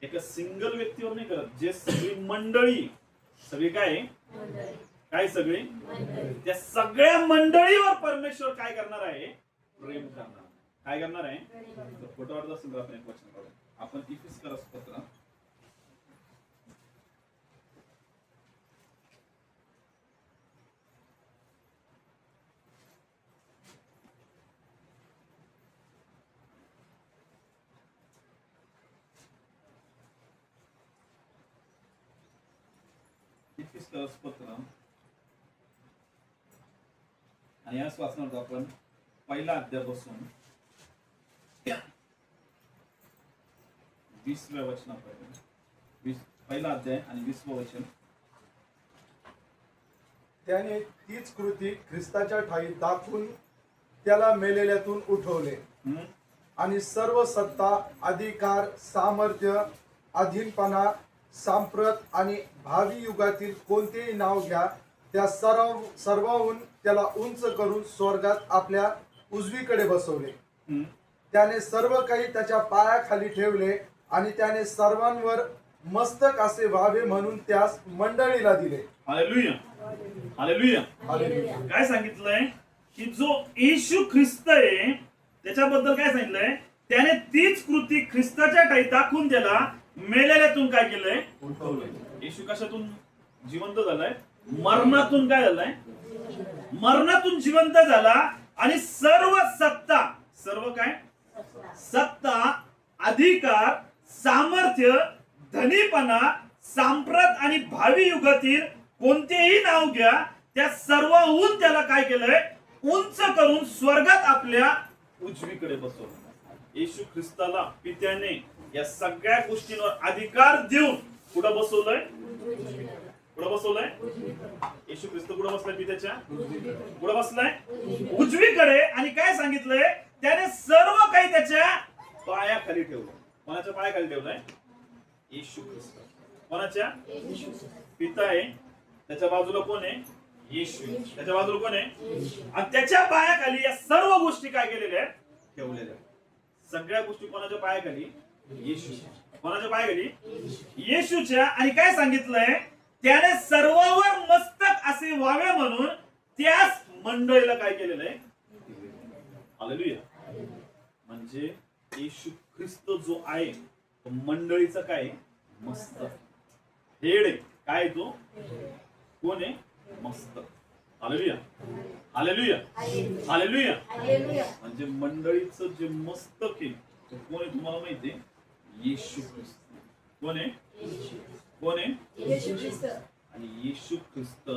एका सिंगल व्यक्तीवर नाही करत. जे सगळी मंडळी, सगळी काय काय सगळी, त्या सगळ्या मंडळीवर परमेश्वर काय करणार आहे? प्रेम करणार. काय करणार आहे? फोटो वाटत असेल तर आपण एक वचन काढू. आपण इफिसकर पत्र पत्र आणि या वाचणार आपण पहिला अध्यायापासून 20व्या वचनापर्यंत. पहिला अध्याय आणि 20वं वचन. त्याने तीच कृती ख्रिस्ताच्या ठाई दाखवून त्याला मेलेल्यातून उठवले आणि सर्व सत्ता, अधिकार, सामर्थ्य, अधीनपणा, सांप्रत आणि भावी युगातील कोणतेही नाव घ्या, त्या सर्वाहून त्याला उंच करून स्वर्गात आपल्या उजवीकडे बसवले. त्याने सर्व काही त्याच्या पायाखाली ठेवले आणि त्याने सर्वांवर मस्तक असे व्हावे म्हणून त्यास मंडळीला दिले. Hallelujah hallelujah hallelujah. काय सांगितलंय? की जो येशू ख्रिस्त आहे त्याच्याबद्दल काय सांगितलंय? त्याने तीच कृती ख्रिस्ताच्या ठाई दाखवून त्याला मेलेल्यातून काय केलंय? उठवलंय. येशू कशातून जिवंत झालाय? मरणातून. काय झालाय? मरणातून जिवंत झाला. आणि सर्व सत्ता, सर्व काय सत्ता, अधिकार, सामर्थ्य, धनीपणा, सांप्रत आणि भावी युगातील कोणतेही नाव घ्या, त्या सर्वहून त्याला काय केलंय? उंच करून स्वर्गात आपल्या उजवीकडे बसवलं. येशू ख्रिस्ताला पित्याने या सगळ्या गोष्टींवर अधिकार देऊन कुठं बसवलंय? कुठं बसवलंय? येशू ख्रिस्त कुठं बसलाय? पित्याच्या कुठं बसलाय? उजवीकडे. आणि काय सांगितलंय? त्याने सर्व काही त्याच्या पायाखाली ठेवलं. कोणाच्या पायाखाली ठेवलंय? येशू ख्रिस्त. कोणाच्या? पिता आहे, त्याच्या बाजूला कोण आहे? येशू. त्याच्या बाजूला कोण आहे? आणि त्याच्या पायाखाली या सर्व गोष्टी काय केलेल्या आहेत? ठेवलेल्या. सगळ्या गोष्टी कोणाच्या पायाखाली? येशू. कोणाच्या पायाखाली? येशूच्या. आणि काय सांगितलंय? त्याने सर्वावर मस्तक असे व्हावे म्हणून त्याच मंडळीला काय केलेलं आहे? हालेलुया. म्हणजे येशू ख्रिस्त जो आहे तो मंडळीचा काय? मस्तक, हेड आहे. काय तो? कोण आहे? मस्तक. Hallelujah hallelujah hallelujah. म्हणजे मंडळीचं जे मस्तक आहे तो कोण आहे तुम्हाला माहिती आहे? येशू ख्रिस्त. कोण आहे? कोण आहे? येशू ख्रिस्त. आणि येशू ख्रिस्त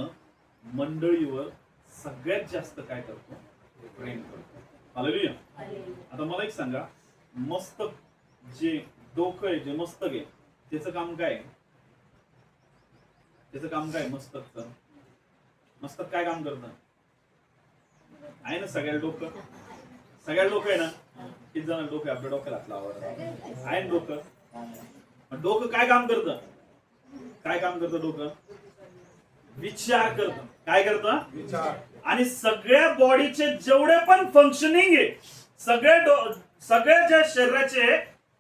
मंडळीवर सगळ्यात जास्त काय करतो? प्रेम करतो. हालेलुया. आता मला एक सांगा, मस्तक जे डोकं आहे, जे मस्तक आहे, त्याचं काम काय आहे? त्याचं काम काय मस्तकचं? मस्तक काय काम करतं? आहे ना सगळ्या डोकं? सगळ्या डोकं आहे ना? किती जण डोकं आपल्या डोक्याला हात लावा. आहे ना डोकं? डोकं काय काम करतं? काय काम करतं डोकं? विचार करतं. काय करतं? विचार. आणि सगळ्या बॉडीचे जेवढे पण फंक्शनिंग आहे, सगळ्या ज्या शरीराचे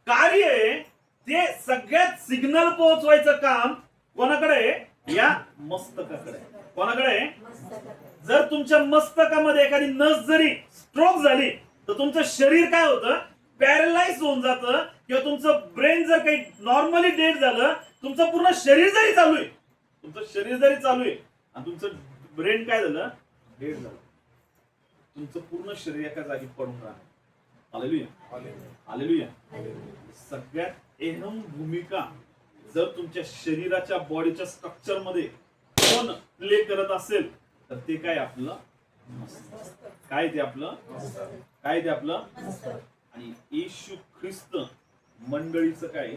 कार्य आहे, ते सगळ्यात सिग्नल पोहोचवायचं काम कोणाकडे आहे? या मस्तकाकडे. कोणाकडे आहे? जर तुमच्या मस्तकामध्ये एखादी नस जरी स्ट्रोक झाली तर तुमचं शरीर काय होतं? पॅरलाइज होऊन जातं, किंवा तुमचं ब्रेन जर काही नॉर्मली डेड झालं, तुमचं पूर्ण शरीर जरी चालू आहे, आणि तुमचं ब्रेन काय झालं? डेड झालं, तुमचं पूर्ण शरीर एका जागी पडून राहणार. Hallelujah, hallelujah. सगळ्यात अहम भूमिका जर तुमच्या शरीराच्या बॉडीच्या स्ट्रक्चर मध्ये कोण प्ले करत असेल तर ते काय? आपलं मस्तक. काय ते आपलं? काय ते आपलं? आणि येशू ख्रिस्त मंडळीचं काय?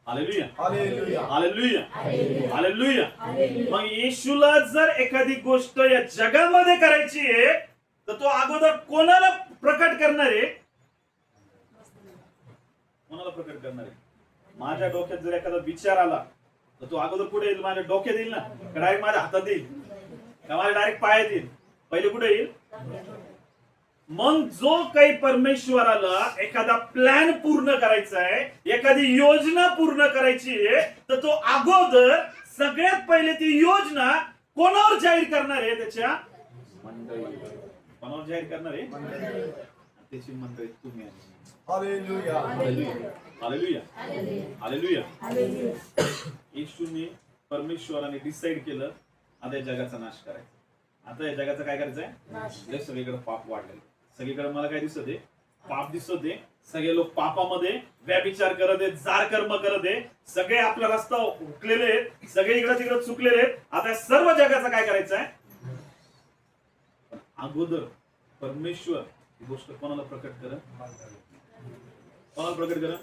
Hallelujah, hallelujah, hallelujah, hallelujah. मग येशूला जर एखादी गोष्ट या जगामध्ये करायची आहे तर तो अगोदर कोणाला प्रकट करणार आहे? कोणाला प्रकट करणार आहे? माझ्या डोक्यात जर एखादा विचार आला तर तो अगोदर कुठे येईल? माझ्या डोक्यात येईल ना? डायरेक्ट माझ्या हातात येईल का माझ्या डायरेक्ट पायात येईल? पहिले कुठे येईल? मग जो काही परमेश्वराला एखादा प्लॅन पूर्ण करायचा आहे, एखादी योजना पूर्ण करायची आहे, तर तो अगोदर सगळ्यात पहिले ती योजना कोणावर जाहीर करणार आहे? त्याच्या मंडळी. कोणावर जाहीर करणार आहे? त्याची मंडळी तुम्ही. Hallelujah, hallelujah, hallelujah. येशूने, परमेश्वराने डिसाईड केलं आता या जगाचा नाश करायचा. आता या जगाचा काय करायचंय? सगळीकडे पाप वाढलेलं, सगळीकडे मला काय दिसत आहे? पाप दिसत आहे. सगळे लोक पापामध्ये व्यभिचार करत आहेत, जार कर्म करत आहे, सगळे आपला रस्ता हुकलेले आहेत, सगळे इकडे तिकडे चुकलेले आहेत. आता सर्व जगाचा काय करायचं आहे? पण अगोदर परमेश्वर ही गोष्ट कोणाला प्रकट करत? कोणाला प्रकट करत?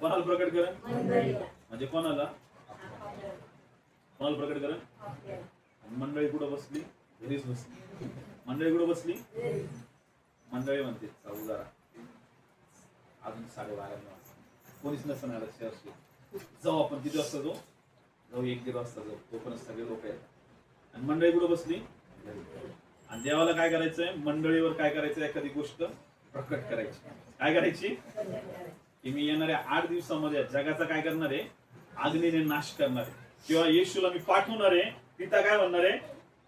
कोणाला प्रकट करत? म्हणजे कोणाला? कोणाला प्रकट करत? मंडळी कुठं बसली? घरीच बसली. मंडळी कुठं बसली? मंडळी म्हणते जाऊ जरा अजून 12:30 कोणीच नसतं ना शहरशी. जाऊ आपण किती वाजता जाऊ? 1-1:30 वाजता जाऊ. तोपर्यंत सगळे लोक आहेत. आणि मंडळी कुठं बसली? आणि देवाला काय करायचंय? मंडळीवर काय करायचं? एखादी गोष्ट प्रकट करायची. काय करायची? की मी येणाऱ्या 8 दिवसामध्ये जगाचा काय करणार आहे? अग्नीने नाश करणार आहे. किंवा येशूला मी पाठवणार आहे. पिता काय म्हणणार आहे?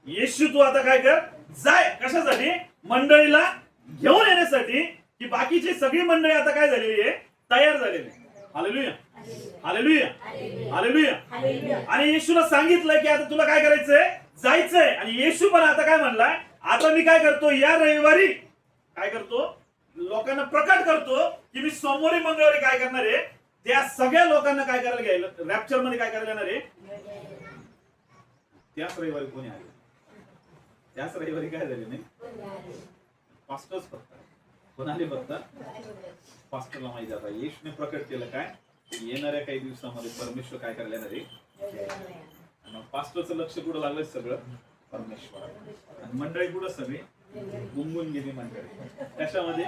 येशू तू आता काय कर? जाय. कशासाठी? मंडळीला घेऊन येण्यासाठी, की बाकीची सगळी मंडळी आता काय झालेली आहे? तयार झालेली. Hallelujah, hallelujah, hallelujah. आणि येशूला सांगितलंय की आता तुला काय करायचंय? जायचंय. आणि येशू पण आता काय म्हणलाय? आता मी काय करतो? या रविवारी काय करतो? लोकांना प्रकट करतो की मी सोमवारी मंगळवारी काय करणार आहे? त्या सगळ्या लोकांना काय करायला घ्यायला? रॅप्चर मध्ये काय करायला येणार आहे? त्याच रविवारी कोणी आले? त्याच रविवारी काय झाले नाही? पास्टर्स फक्त. कोण आले फक्त? पास्टरला माहिती. आता येशूने प्रकट केलं काय? येणाऱ्या काही दिवसामध्ये परमेश्वर काय करायला येणार आहे? मग पास्टरचं लक्ष कुठं लागलं? सगळं परमेश्वर. आणि मंडळी कुठं? सगळी गुंगून गेली मंडळी. कशामध्ये?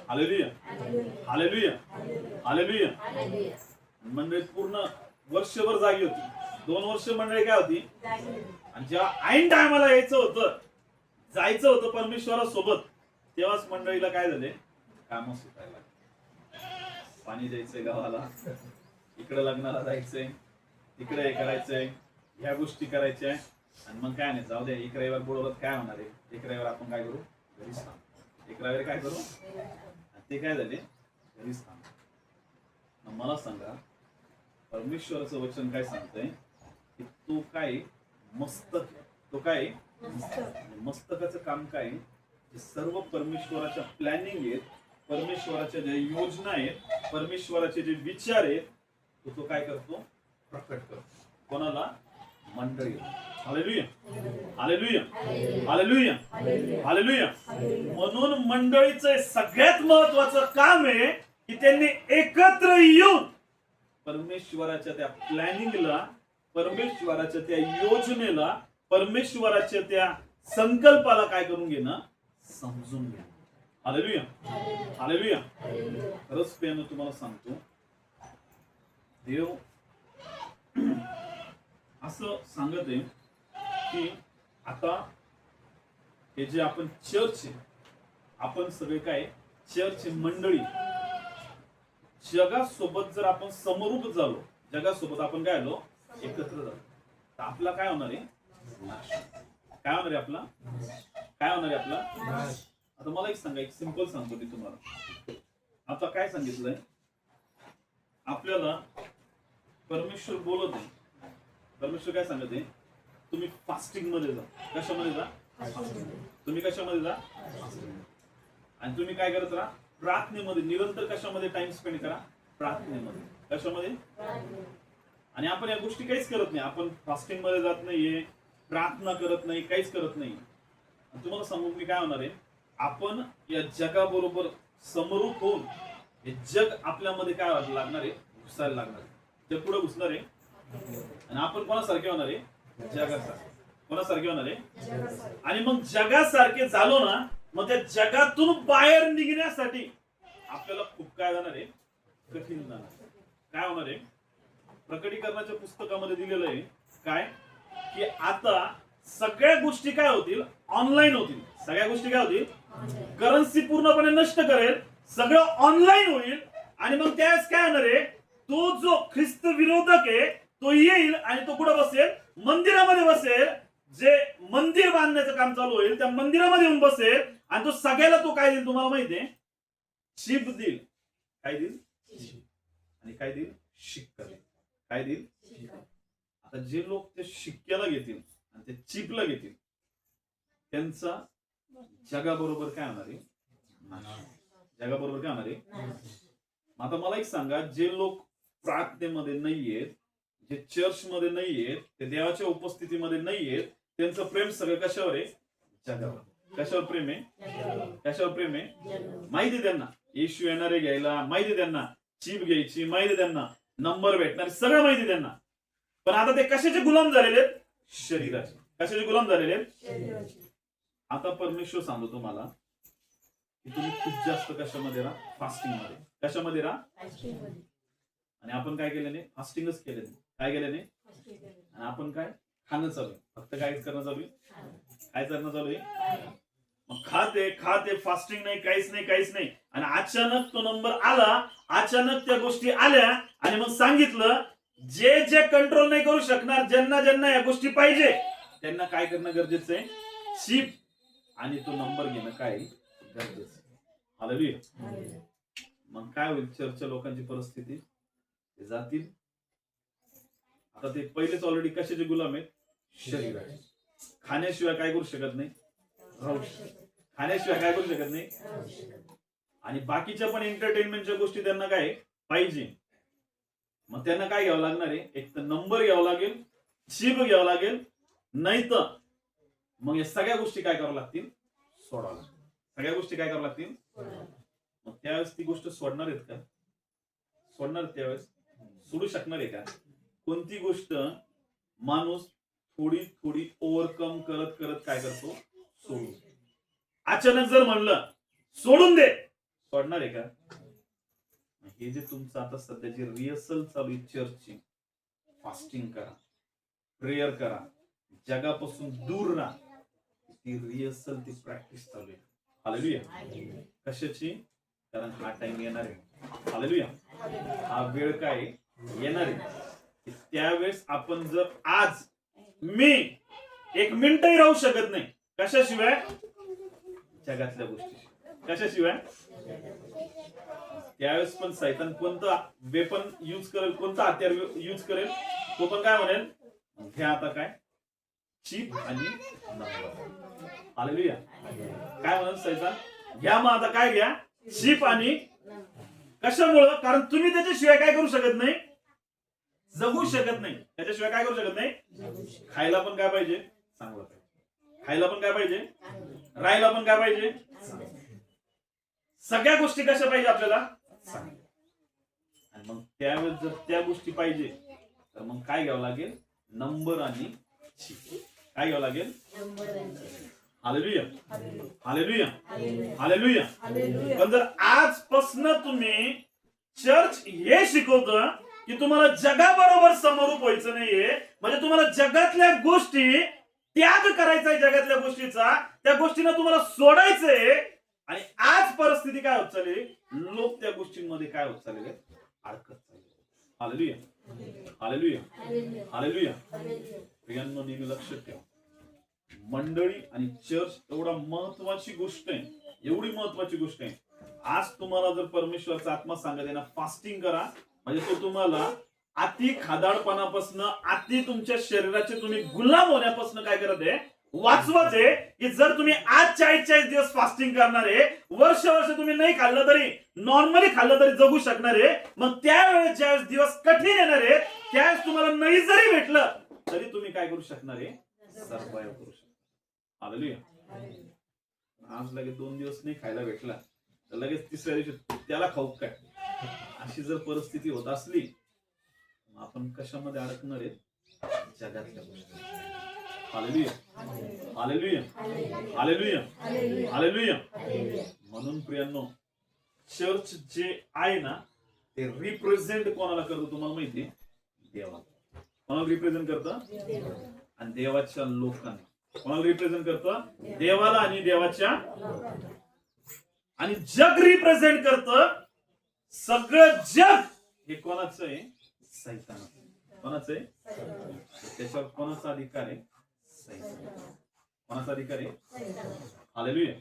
Hallelujah, hallelujah, hallelujah. मंडळी पूर्ण वर्षभर जागी होती. 2 वर्ष मंडळी काय होती? आणि जेव्हा ऐन टायमाला यायचं होतं, जायचं होतं परमेश्वरासोबत, तेव्हाच मंडळीला काय झाले? काम सुटायला. पाणी द्यायचंय गावाला, इकडे लग्नाला जायचंय, तिकडे हे करायचंय, ह्या गोष्टी करायच्या. आणि मग काय नाही, जाऊ दे, एक रविवार बोलवलं काय होणार आहे? एक रविवार आपण काय करू? घरीच थांब. एक रविवार काय करू? ते काय झाले? घरीच थांब. मला सांगा, परमेश्वराचं वचन काय सांगतंय? की तो काय? मस्तक. तो काय? मस्तकाचं काम काय? सर्व परमेश्वराच्या प्लॅनिंग आहेत, परमेश्वराच्या ज्या योजना आहेत, परमेश्वराचे जे विचार आहेत, तो काय करतो? प्रकट करतो. कोणाला? मंडळी. Hallelujah, hallelujah, hallelujah, hallelujah. म्हणून मंडळीचं सगळ्यात महत्वाचं काम आहे की त्यांनी एकत्र येऊन परमेश्वराच्या त्या प्लॅनिंगला, परमेश्वराच्या त्या योजनेला, परमेश्वराच्या त्या संकल्पाला काय करून घेणं, समजून घेणं. Hallelujah, hallelujah. खरंच प्रियानं तुम्हाला सांगतो, देव असं सांगत आहे की आता हे जे आपण चर्च आहे, आपण सगळे काय चर्च मंडळी, जगासोबत जर आपण समरूप झालो, जगासोबत आपण काय आलो, एकत्र झालो, तर आपला काय होणार आहे, नाश. काय होणार आहे आपला, काय होणार आहे आपला नाश. आता मला एक सांगा, एक सिंपल सांगतो मी तुम्हाला. आता काय सांगितलंय आपल्याला, परमेश्वर बोलत आहे, परमेश्वर काय सांगत आहे, तुम्ही फास्टिंग मध्ये जा. कशामध्ये जा, तुम्ही कशामध्ये जा, आणि तुम्ही काय करत राहा, प्रार्थनेमध्ये निरंतर. कशामध्ये टाइम स्पेंड करा, प्रार्थनेमध्ये. कशामध्ये, आणि आपण या गोष्टी काहीच करत नाही, आपण फास्टिंग मध्ये जात नाहीये, प्रार्थना करत नाही, काहीच करत नाही. तुम्हाला सांगू मी काय होणार आहे, आपण या जगाबरोबर समरूप होऊन हे जग आपल्यामध्ये काय लागणार आहे, घुसायला लागणार आहे. जग पुढे घुसणार आहे आणि आपण कोणासारखे होणार आहे, जगासारखे. कोणासारखे होणार आहे, आणि मग जगासारखे झालो ना, मग त्या जगातून बाहेर निघण्यासाठी आपल्याला खूप काय जाणार आहे, कठीण जाणार. काय होणार आहे, प्रकटीकरणाच्या पुस्तकामध्ये दिलेलं आहे काय, की आता सगळ्या गोष्टी काय होतील, ऑनलाईन होतील. सगळ्या गोष्टी काय होतील, करन्सी पूर्णपणे नष्ट करेल, सगळं ऑनलाईन होईल. आणि मग त्यावेळेस काय होणार आहे, तो जो ख्रिस्त विरोधक आहे तो येईल आणि तो कुठं बसेल, मंदिरामध्ये बसेल. जे मंदिर बांधण्याचं काम चालू होईल त्या मंदिरामध्ये येऊन बसेल, आणि तो सगळ्याला तो काय देईल तुम्हाला माहितीये, शिप देईल. काय देईल, आणि काय देईल, शिक्का देईल. काय देईल. आता जे लोक ते शिक्क्याला घेतील आणि ते चिपला घेतील, त्यांचा जगाबरोबर काय होणार आहे, जगाबरोबर काय होणार आहे. आता मला एक सांगा, जे लोक प्रार्थनेमध्ये नाहीयेत, जे चर्च मध्ये नाहीयेत, ते देवाच्या उपस्थितीमध्ये नाहीयेत, त्यांचं प्रेम सगळं कशावर आहे, जगावर. कशावर प्रेम आहे, कशावर प्रेम आहे, माहिती त्यांना येशू येणारे घ्यायला, माहिती त्यांना चिप घ्यायची, माहिती त्यांना नंबर भेटणार, सगळं माहिती त्यांना. पण आता ते कशाचे गुलाम झालेले आहेत, शरीराचे. कशाचे गुलाम झालेले आहेत. आता परमेश्वर सांगतो तुम्हाला की तुम्ही खूप जास्त कशामध्ये राहा, फास्टिंग मध्ये. कशामध्ये राहा, आणि आपण काय केलं नाही, फास्टिंगच केलं नाही. काय केलं नाही, आणि आपण काय खाणं चालू आहे, फक्त काय करणं चालू आहे, काय करणं चालू आहे. मग खाते खाते, फास्टिंग नाही, काहीच नाही, काहीच नाही. आणि अचानक तो नंबर आला, अचानक त्या गोष्टी आल्या, आणि मग सांगितलं जे जे कंट्रोल नाही करू शकणार, ज्यांना ज्यांना या गोष्टी पाहिजे, त्यांना काय करणं गरजेचं आहे, शिप आणि तो नंबर घेणं काय गरजेचं आहे. हालेलुया. मग काय होईल, चर्चच्या लोकांची परिस्थिती, ते जातील. आता ते पहिलेच ऑलरेडी कशाचे गुलाम आहेत, शरीराचे. खाण्याशिवाय काय करू शकत नाही, राहू शकत. खाण्याशिवाय काय करू शकत नाही, आणि बाकीच्या पण एंटरटेनमेंटच्या गोष्टी त्यांना काय पाहिजे. मग त्यांना काय घ्यावं लागणार आहे, एक तर नंबर घ्यावा लागेल, शिप घ्यावं लागेल, नाही तर मग या सगळ्या गोष्टी काय करावं लागतील, सोडावं लागतील. सगळ्या गोष्टी काय करावं लागतील. मग त्यावेळेस ती गोष्ट सोडणार आहेत का, सोडणार त्यावेळेस सोडू शकणार आहे का. कोणती गोष्ट माणूस थोडी थोडी ओव्हरकम करत करत काय करतो, सोडून. अचानक जर म्हणलं सोडून दे, सोडणार आहे का. हे जे तुमचं आता सध्याची रिहर्सल चालू आहे चर्चची, फास्टिंग करा, प्रेयर करा, जगापासून दूर राहा, ती रिहर्सल, ती प्रॅक्टिस चालू आहे. हालेलुया. कशाची, कारण हा टाइम येणार आहे. हालेलुया. हा वेळ काय येणार आहे, त्यावेळेस आपण जर आज मी एक मिनिटही राहू शकत नाही, कशाशिवाय, जगातल्या गोष्टी कशाशिवाय. त्यावेळेस पण सैतान कोणतं वेपन युज करेल, कोणता हत्यार युज करेल, तो पण काय म्हणेल, घ्या आता काय, चिप आणि नंबर. हालेलुया. काय म्हणेल सैतान, घ्या मग आता काय घ्या, चिप आणि. कशामुळं, कारण तुम्ही त्याच्याशिवाय काय करू शकत नाही, जगू शकत नाही. त्याच्याशिवाय काय करू शकत नाही. खायला पण काय पाहिजे, चांगलं पाहिजे. खायला पण काय पाहिजे, राहायला पण काय पाहिजे, सगळ्या गोष्टी कशा पाहिजे आपल्याला, आणि मग त्यावेळेस जर त्या गोष्टी पाहिजे तर मग काय घ्यावं लागेल, नंबर आणि ची. काय घ्यावं लागेल, हालेलुया हालेलुया हालेलुया. पण जर आजपासून तुम्ही चर्च हे शिकवतं की तुम्हाला जगाबरोबर समरूप व्हायचं नाहीये, म्हणजे तुम्हाला जगातल्या गोष्टी त्याग करायचा आहे, जगातल्या गोष्टीचा त्या गोष्टींना तुम्हाला सोडायचंय, आणि आज परिस्थिती काय होत चालली, लोक त्या गोष्टींमध्ये काय होत चाललेले, अडकत चालले. Hallelujah hallelujah hallelujah. प्रियांनो, नेहमी लक्षात ठेवा, मंडळी आणि चर्च एवढा महत्वाची गोष्ट आहे, एवढी महत्वाची गोष्ट आहे. आज तुम्हाला जर परमेश्वराचा आत्मा सांगत आहे ना, फास्टिंग करा, म्हणजे तो तुम्हाला अति खादाडपणापासून, अति तुमच्या शरीराचे तुम्ही गुलाम होण्यापासून काय करत आहे, वाचवत आहे. की जर तुम्ही आज 40 दिवस फास्टिंग करणार आहे, वर्ष तुम्ही नाही खाल्लं तरी, नॉर्मली खाल्लं तरी जगू शकणार आहे, मग त्यावेळेस ज्यावेळेस दिवस कठीण येणार आहे, त्यावेळेस तुम्हाला नाही जरी भेटलं तरी तुम्ही काय करू शकणार आहे, सर्वाइव्ह करू शकता. हालेलुया. आज लगेच 2 दिवस नाही खायला भेटला तर लगेच तिसऱ्या दिवशी त्याला खाऊ काय, अशी जर परिस्थिती होत असली, आपण कशामध्ये अडकणार आहे, जगातल्या गोष्टी. Hallelujah hallelujah hallelujah hallelujah. म्हणून प्रियांनो, चर्च जे आहे ना, ते रिप्रेझेंट कोणाला करतो तुम्हाला माहिती, देवाला. कोणाला रिप्रेझेंट करतं, आणि देवाच्या लोकांना. कोणाला रिप्रेझेंट करतं, देवाला आणि देवाच्या. आणि जग रिप्रेझेंट करतं, सगळं जग हे कोणाचं आहे, सैतानाचं. कोणाचं आहे, त्याच्यावर कोणाचा अधिकार आहे, सैतानाचा. कोणाचा अधिकार आहे, हालेलुया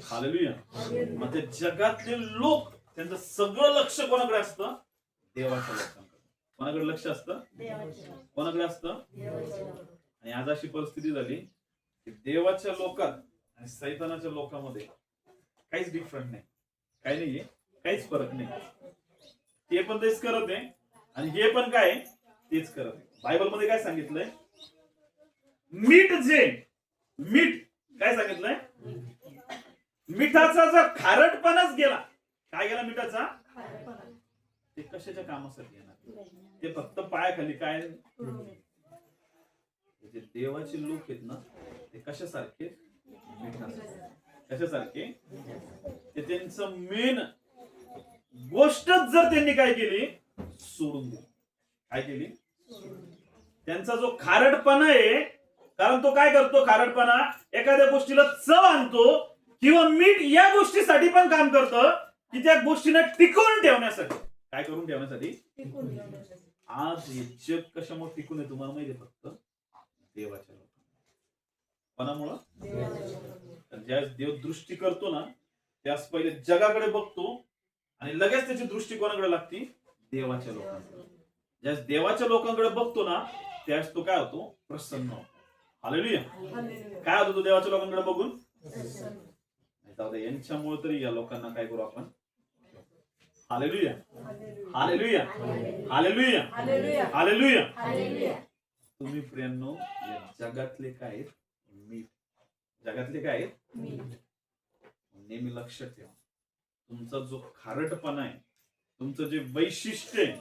हालेलुया. मग ते जगातले लोक, त्यांचं सगळं लक्ष कोणाकडे असतं, देवाच्या लोकांकडे. कोणाकडे लक्ष असतं, कोणाकडे असतं. आणि आज अशी परिस्थिती झाली की देवाच्या लोकात आणि सैतानाच्या लोकांमध्ये काहीच डिफरंट नाही, काही नाहीये, काहीच फरक नाही. ते पण तेच करत आहे आणि हे पण काय तेच करत आहे. बायबल मध्ये काय सांगितलंय, मीठ काय सांगितलंय, मिठाचा जर खारटपणाच गेला, काय गेला मिठाचा, ते कशाच्या कामासाठी येणार, ते फक्त पायाखाली काय. जे देवाचे लोक आहेत ना, ते कशासारखे, मिठासारखे. कशासारखे, ते त्यांचं मेन गोष्टच जर त्यांनी काय केली, सोडून दिली. काय केली, त्यांचा जो खारटपणा आहे, कारण तो काय करतो, खारटपणा एखाद्या गोष्टीला चव आणतो, किंवा मीठ या गोष्टीसाठी पण काम करतं की त्या गोष्टीला टिकवून ठेवण्यासाठी. काय करून ठेवण्यासाठी, आज हे जग कशामुळे टिकून आहे तुम्हाला माहिती आहे, फक्त देवाच्या लोकांना. कोणामुळं, ज्यावेळेस देव दृष्टी करतो ना, त्यास पहिले जगाकडे बघतो आणि लगेच त्याची दृष्टी कोणाकडे लागते, देवाच्या लोकांकडे. ज्यावेळेस देवाच्या लोकांकडे बघतो ना, त्यावेळेस तो काय होतो, प्रसन्न होतो. हालेलुया. काय होतो तो देवाच्या लोकांकडे बघून, जाऊ दे यांच्यामुळे तरी या लोकांना काय करू आपण. Hallelujah hallelujah hallelujah hallelujah. तुम्ही प्रियांनो, या जगातले काय आहेत, मीठ. जगातले काय आहेत, नेहमी लक्षात ठेवा, तुमचा जो खारटपणा आहे, तुमचं जे वैशिष्ट्य आहे,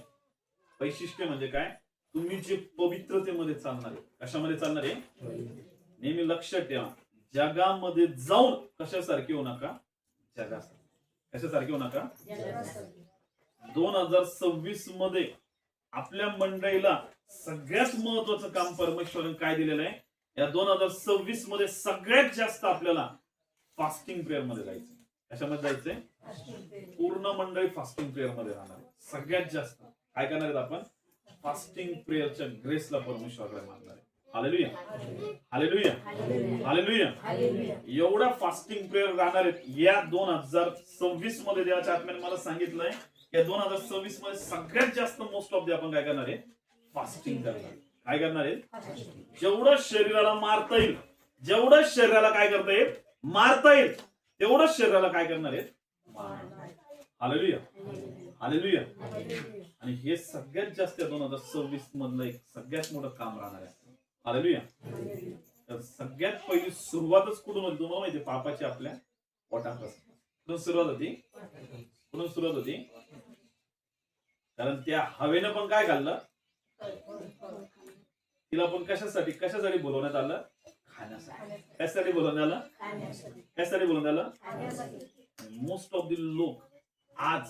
वैशिष्ट्य म्हणजे काय, तुम्ही जे पवित्रतेमध्ये चालणार आहे, कशामध्ये चालणार आहे, नेहमी लक्षात ठेवा, जगामध्ये जाऊन कशासारखे होऊ नका, जगासारखे. कशासारखे होऊ नका. 2026 मध्ये आपल्या मंडळीला सगळ्यात महत्वाचं काम परमेश्वराने काय दिलेलं आहे, या 2026 मध्ये सगळ्यात जास्त आपल्याला फास्टिंग प्रेयर मध्ये जायचं. कशामध्ये जायचंय, पूर्ण मंडळी फास्टिंग प्रेयर मध्ये राहणार. सगळ्यात जास्त काय करणार आहेत आपण, फास्टिंग प्रेयरच्या ग्रेसला परमेश्वराकडे मागणार आहे. Hallelujah hallelujah hallelujah. एवढा फास्टिंग प्रेयर राहणार आहेत या 2026 मध्ये. देवाच्या आत्म्याने मला सांगितलंय या 2026 मध्ये सगळ्यात जास्त मोस्ट ऑफ आपण काय करणार आहे, फास्टिंग करणार. काय करणार आहे, जेवढं शरीराला मारता येईल, जेवढं शरीराला काय करता येईल, मारता येईल, तेवढं शरीराला काय करणार आहे, हालेलुया हालेलुया. आणि हे सगळ्यात जास्त 2026 मधलं एक सगळ्यात मोठं काम राहणार आहे. हालेलुया. तर सगळ्यात पहिली सुरुवातच कुठून होती तुम्हाला माहिती? पापाची आपल्या पोटापासून. कुठून सुरुवात होती? कुठून सुरुवात होती? कारण त्या हवेनं पण काय घाललं? तिला पण कशासाठी बोलवण्यात आलं? खाण्यासाठी. कशासाठी बोलवण्यात आलं? कशासाठी बोलवण्यात आलं? मोस्ट ऑफ द लोक आज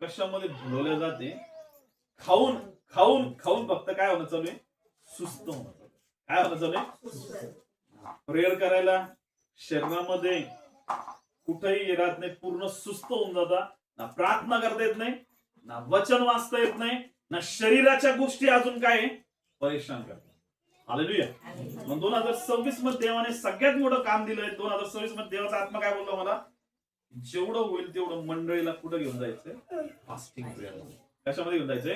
कशामध्ये भुलवल्या जाते? खाऊन खाऊन खाऊन फक्त काय होणं चालू आहे? सुस्त होणं चालू आहे. काय होणं चालू आहे? प्रेयर करायला शरीरामध्ये कुठेही राहत नाही, पूर्ण सुस्त होऊन जाता. ना प्रार्थना करता येत नाही, ना वचन वाचता येत नाही, ना शरीराच्या गोष्टी अजून काय परेशान करतात. हालेलुया. मग 2026 मध्ये देवाने सगळ्यात मोठं काम दिलंय. 2026 मध्ये देवाचा आत्मा काय बोलला मला? जेवढं होईल तेवढं मंडळीला कुठं घेऊन जायचंय? Fasting prayer. कशामध्ये घेऊन जायचंय?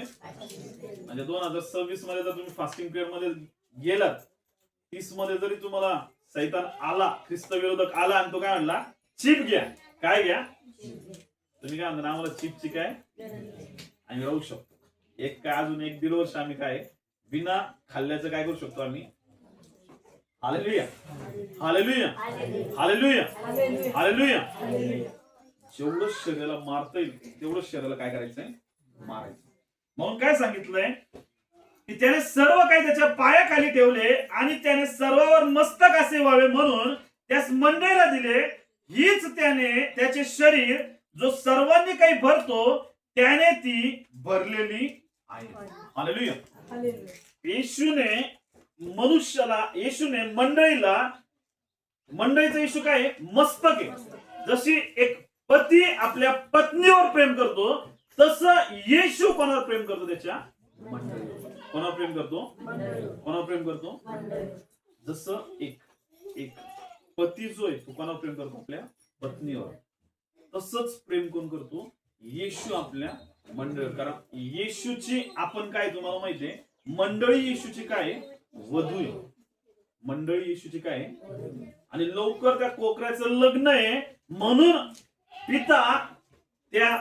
म्हणजे 2026 मध्ये जर तुम्ही फास्टिंग प्रेयर मध्ये गेलात, 30 मध्ये जरी तुम्हाला सैतान आला, ख्रिस्त विरोधक आला आणि तो काय म्हणला? चिप घ्या. काय घ्या? तुम्ही काय म्हणता? आम्हाला चिपची काय? आम्ही राहू शकतो. एक काय अजून 1-1.5 वर्ष आम्ही काय बिना खाल्ल्याचं काय करू शकतो आम्ही? Hallelujah, hallelujah, hallelujah, hallelujah. जेवढं शरीराला मारता येईल तेवढं शरीराला काय करायचंय? मारायचं. म्हणून काय सांगितलंय की त्याने सर्व काही त्याच्या पायाखाली ठेवले आणि त्याने सर्वावर मस्तक असे व्हावे म्हणून त्यास मंडळीला दिले. हीच त्याने त्याचे शरीर जो सर्वांनी काही भरतो त्याने ती भरलेली आहे. हालेलुया. येशूने मंडळीचं येशू काय? मस्तक आहे. जशी एक पती आपल्या पत्नीवर प्रेम करतो तसं येशू कोणावर प्रेम करतो? त्याच्या मंडळीवर. कोणावर प्रेम करतो? कोणावर प्रेम करतो? जसं एक पती जो आहे तो कोणावर प्रेम करतो? आपल्या पत्नीवर. तसंच प्रेम कोण करतो? येशू आपल्या मंडळीवर. कारण येशूची आपण काय तुम्हाला माहितीये? मंडळी येशूची काय? वधू आहे. मंडळी येशूची काय? आणि लवकर त्या कोकऱ्याचं लग्न आहे म्हणून पिता त्या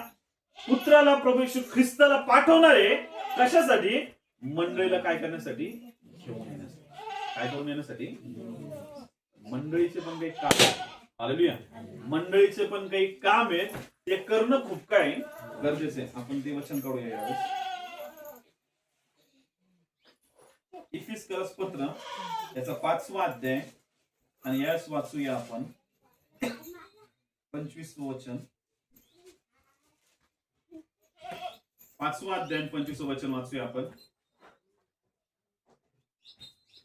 पुत्राला प्रभू येशू ख्रिस्ताला पाठवणार आहे. कशासाठी? मंडळीला काय करण्यासाठी? घेऊन येण्यासाठी. काय करून येण्यासाठी? मंडळीचे पण काही काम आहे. हालेलुया. मंडळीचे पण काही काम आहे, ते करणं खूप काय गरजेचं आहे. आपण ते वचन काढूया यावेळेस. इफिसकरस पत्र याचा 5वा अध्याय आणि यास वाचूया आपण 25वे वचन. 5वा अध्याय 25वे वचन वाचूया आपण.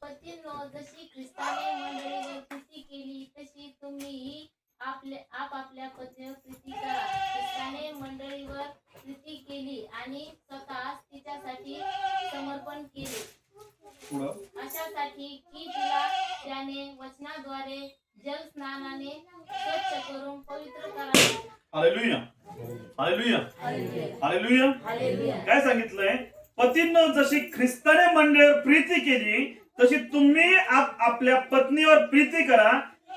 पतींनो, जशी ख्रिस्ताने मंडळीवर प्रीती केली तशी तुम्ही आपापल्या पत्नीवर प्रीती करा. ख्रिस्ताने मंडळीवर प्रीती केली आणि स्वतः तिच्यासाठी समर्पण केले, अशासाठी की तिला त्याने वचनाद्वारे जल स्नानाने स्वच्छ करून पवित्र करावे. Hallelujah, hallelujah, hallelujah. काय सांगितलंय? पतींनो, जशी ख्रिस्ताने मंडळीवर प्रीती केली तशी तुम्ही आपल्या पत्नीवर प्रीती करा.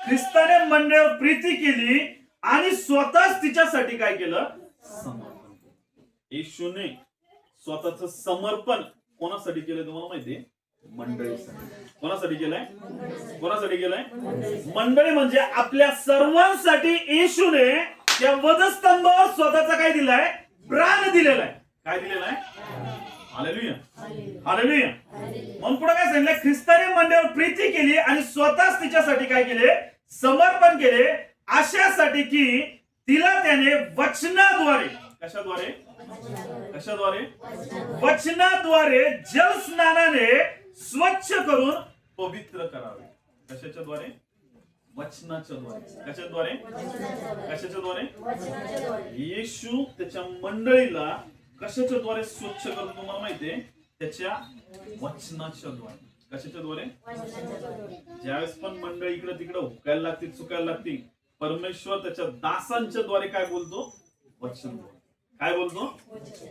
ख्रिस्ताने मंडळीवर प्रीती केली आणि स्वतःच तिच्यासाठी काय केलं? समर्पण. येशूने स्वतःचं समर्पण कोणासाठी केलंय तुम्हाला माहितीये? मंडळीसाठी. कोणासाठी केलंय? कोणासाठी केलंय? मंडळी म्हणजे आपल्या सर्वांसाठी येशूने त्या वधस्तंभावर स्वतःचा काय दिलाय? प्राण दिलेला आहे. काय दिलेला आहे? Hallelujah, hallelujah. मग पुढे काय सांगितलं? ख्रिस्ताने मंडळीवर प्रीती केली आणि स्वतःच तिच्यासाठी काय केले? समर्पण केले, अशासाठी की तिला त्याने वचनाद्वारे, कशाद्वारे? कशाद्वारे? वचनाद्वारे जल स्नानाने स्वच्छ करून पवित्र करावे. कशाच्या द्वारे? वचनाच्या द्वारे. कशाद्वारे? कशाच्या द्वारे? येशू त्याच्या मंडळीला कशाच्या द्वारे स्वच्छ करतो तुम्हाला माहितीये? त्याच्या वचनाच्या द्वारे. कशाच्या द्वारे? ज्यावेळेस पण मंडळी इकडे तिकडे हुकायला लागतील, चुकायला लागतील, परमेश्वर त्याच्या दासांच्या द्वारे काय बोलतो? वचन. काय बोलतो?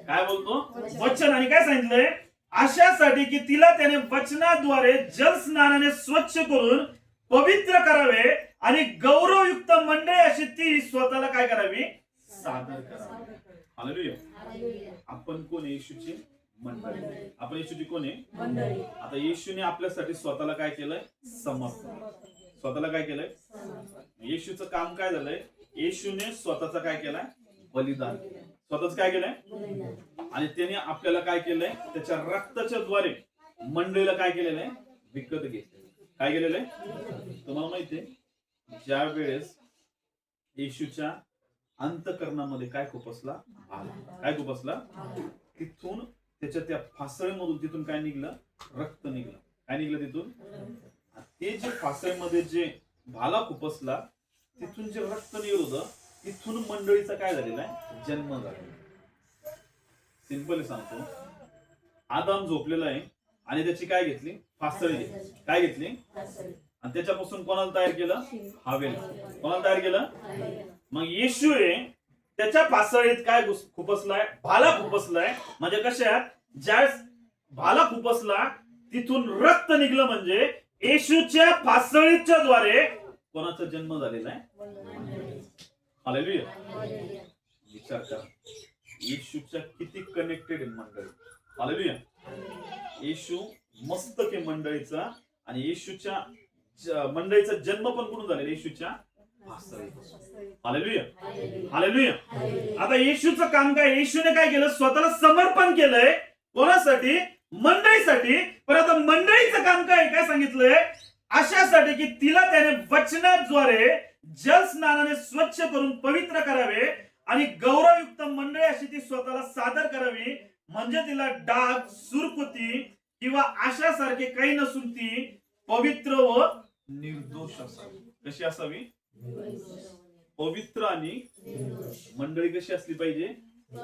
काय बोलतो? वचन. आणि काय सांगितलंय? अशासाठी की तिला त्याने वचनाद्वारे जल स्नानाने स्वच्छ करून पवित्र करावे आणि गौरवयुक्त मंडळी अशी ती स्वतःला काय करावी? सादर करावी. हालेलुया. आपण कोण? येशूची मंडळी. आपण येशूची कोण आहे? आता येशूने आपल्यासाठी स्वतःला काय केलंय? समर्पण. स्वतःला काय केलंय? येशूचं काम काय झालंय? येशूने स्वतःचा काय केलाय? बलिदान. स्वतःच काय केलंय? आणि त्याने आपल्याला काय केलंय? त्याच्या रक्ताच्या द्वारे मंडळीला काय केलेलं आहे? विकत घेतलं. काय केलेलं आहे? तुम्हाला माहितीये, ज्या वेळेस येशूच्या अंतःकरणामध्ये काय खुपसला? काय खुपसला? तिथून त्याच्या त्या फासळीमधून तिथून काय निघलं? रक्त निघलं. काय निघलं तिथून? ते जे फासळीमध्ये जे भाला खुपसला तिथून जे रक्त निघत होतं तिथून मंडळीचा काय झालेला आहे? जन्म झालेला. सिंपल सांगतो, आदाम झोपलेला आहे आणि त्याची काय घेतली? फासळी घेतली. काय घेतली? आणि त्याच्यापासून कोणाला तयार केलं? हवेला. कोणाला तयार केलं? मग येशू आहे त्याच्या फासळीत काय खुपसलाय? भाला खुपसलाय. म्हणजे कशात? ज्या भाला खुपसला तिथून रक्त निघलं, म्हणजे येशूच्या फासळीच्या द्वारे कोणाचा जन्म झालेला आहे? हालेलुया. विचार करा, येशूच्या किती कनेक्टेड आहे मंडळी. हालेलुया. येशू मस्तक आहे मंडळीचा, आणि येशूच्या मंडळीचा जन्म पण कुठून झालेला? येशूच्या फासळीत. हालेलुया. हालेलुया. आता येशूचं काम काय? येशूने काय केलं? स्वतःला समर्पण केलंय. कोणासाठी? मंडळीसाठी. पण आता मंडळीचं काम काय सांगितलंय? अशासाठी की तिला त्याने वचनाद्वारे जल स्नानाने स्वच्छ करून पवित्र करावे आणि गौरवयुक्त मंडळी अशी ती स्वतःला सादर करावी, म्हणजे तिला डाग, सुरकुती किंवा आशासारखे काही नसून ती पवित्र व निर्दोष असावी. कशी असावी? पवित्र आणि मंडळी कशी असली पाहिजे?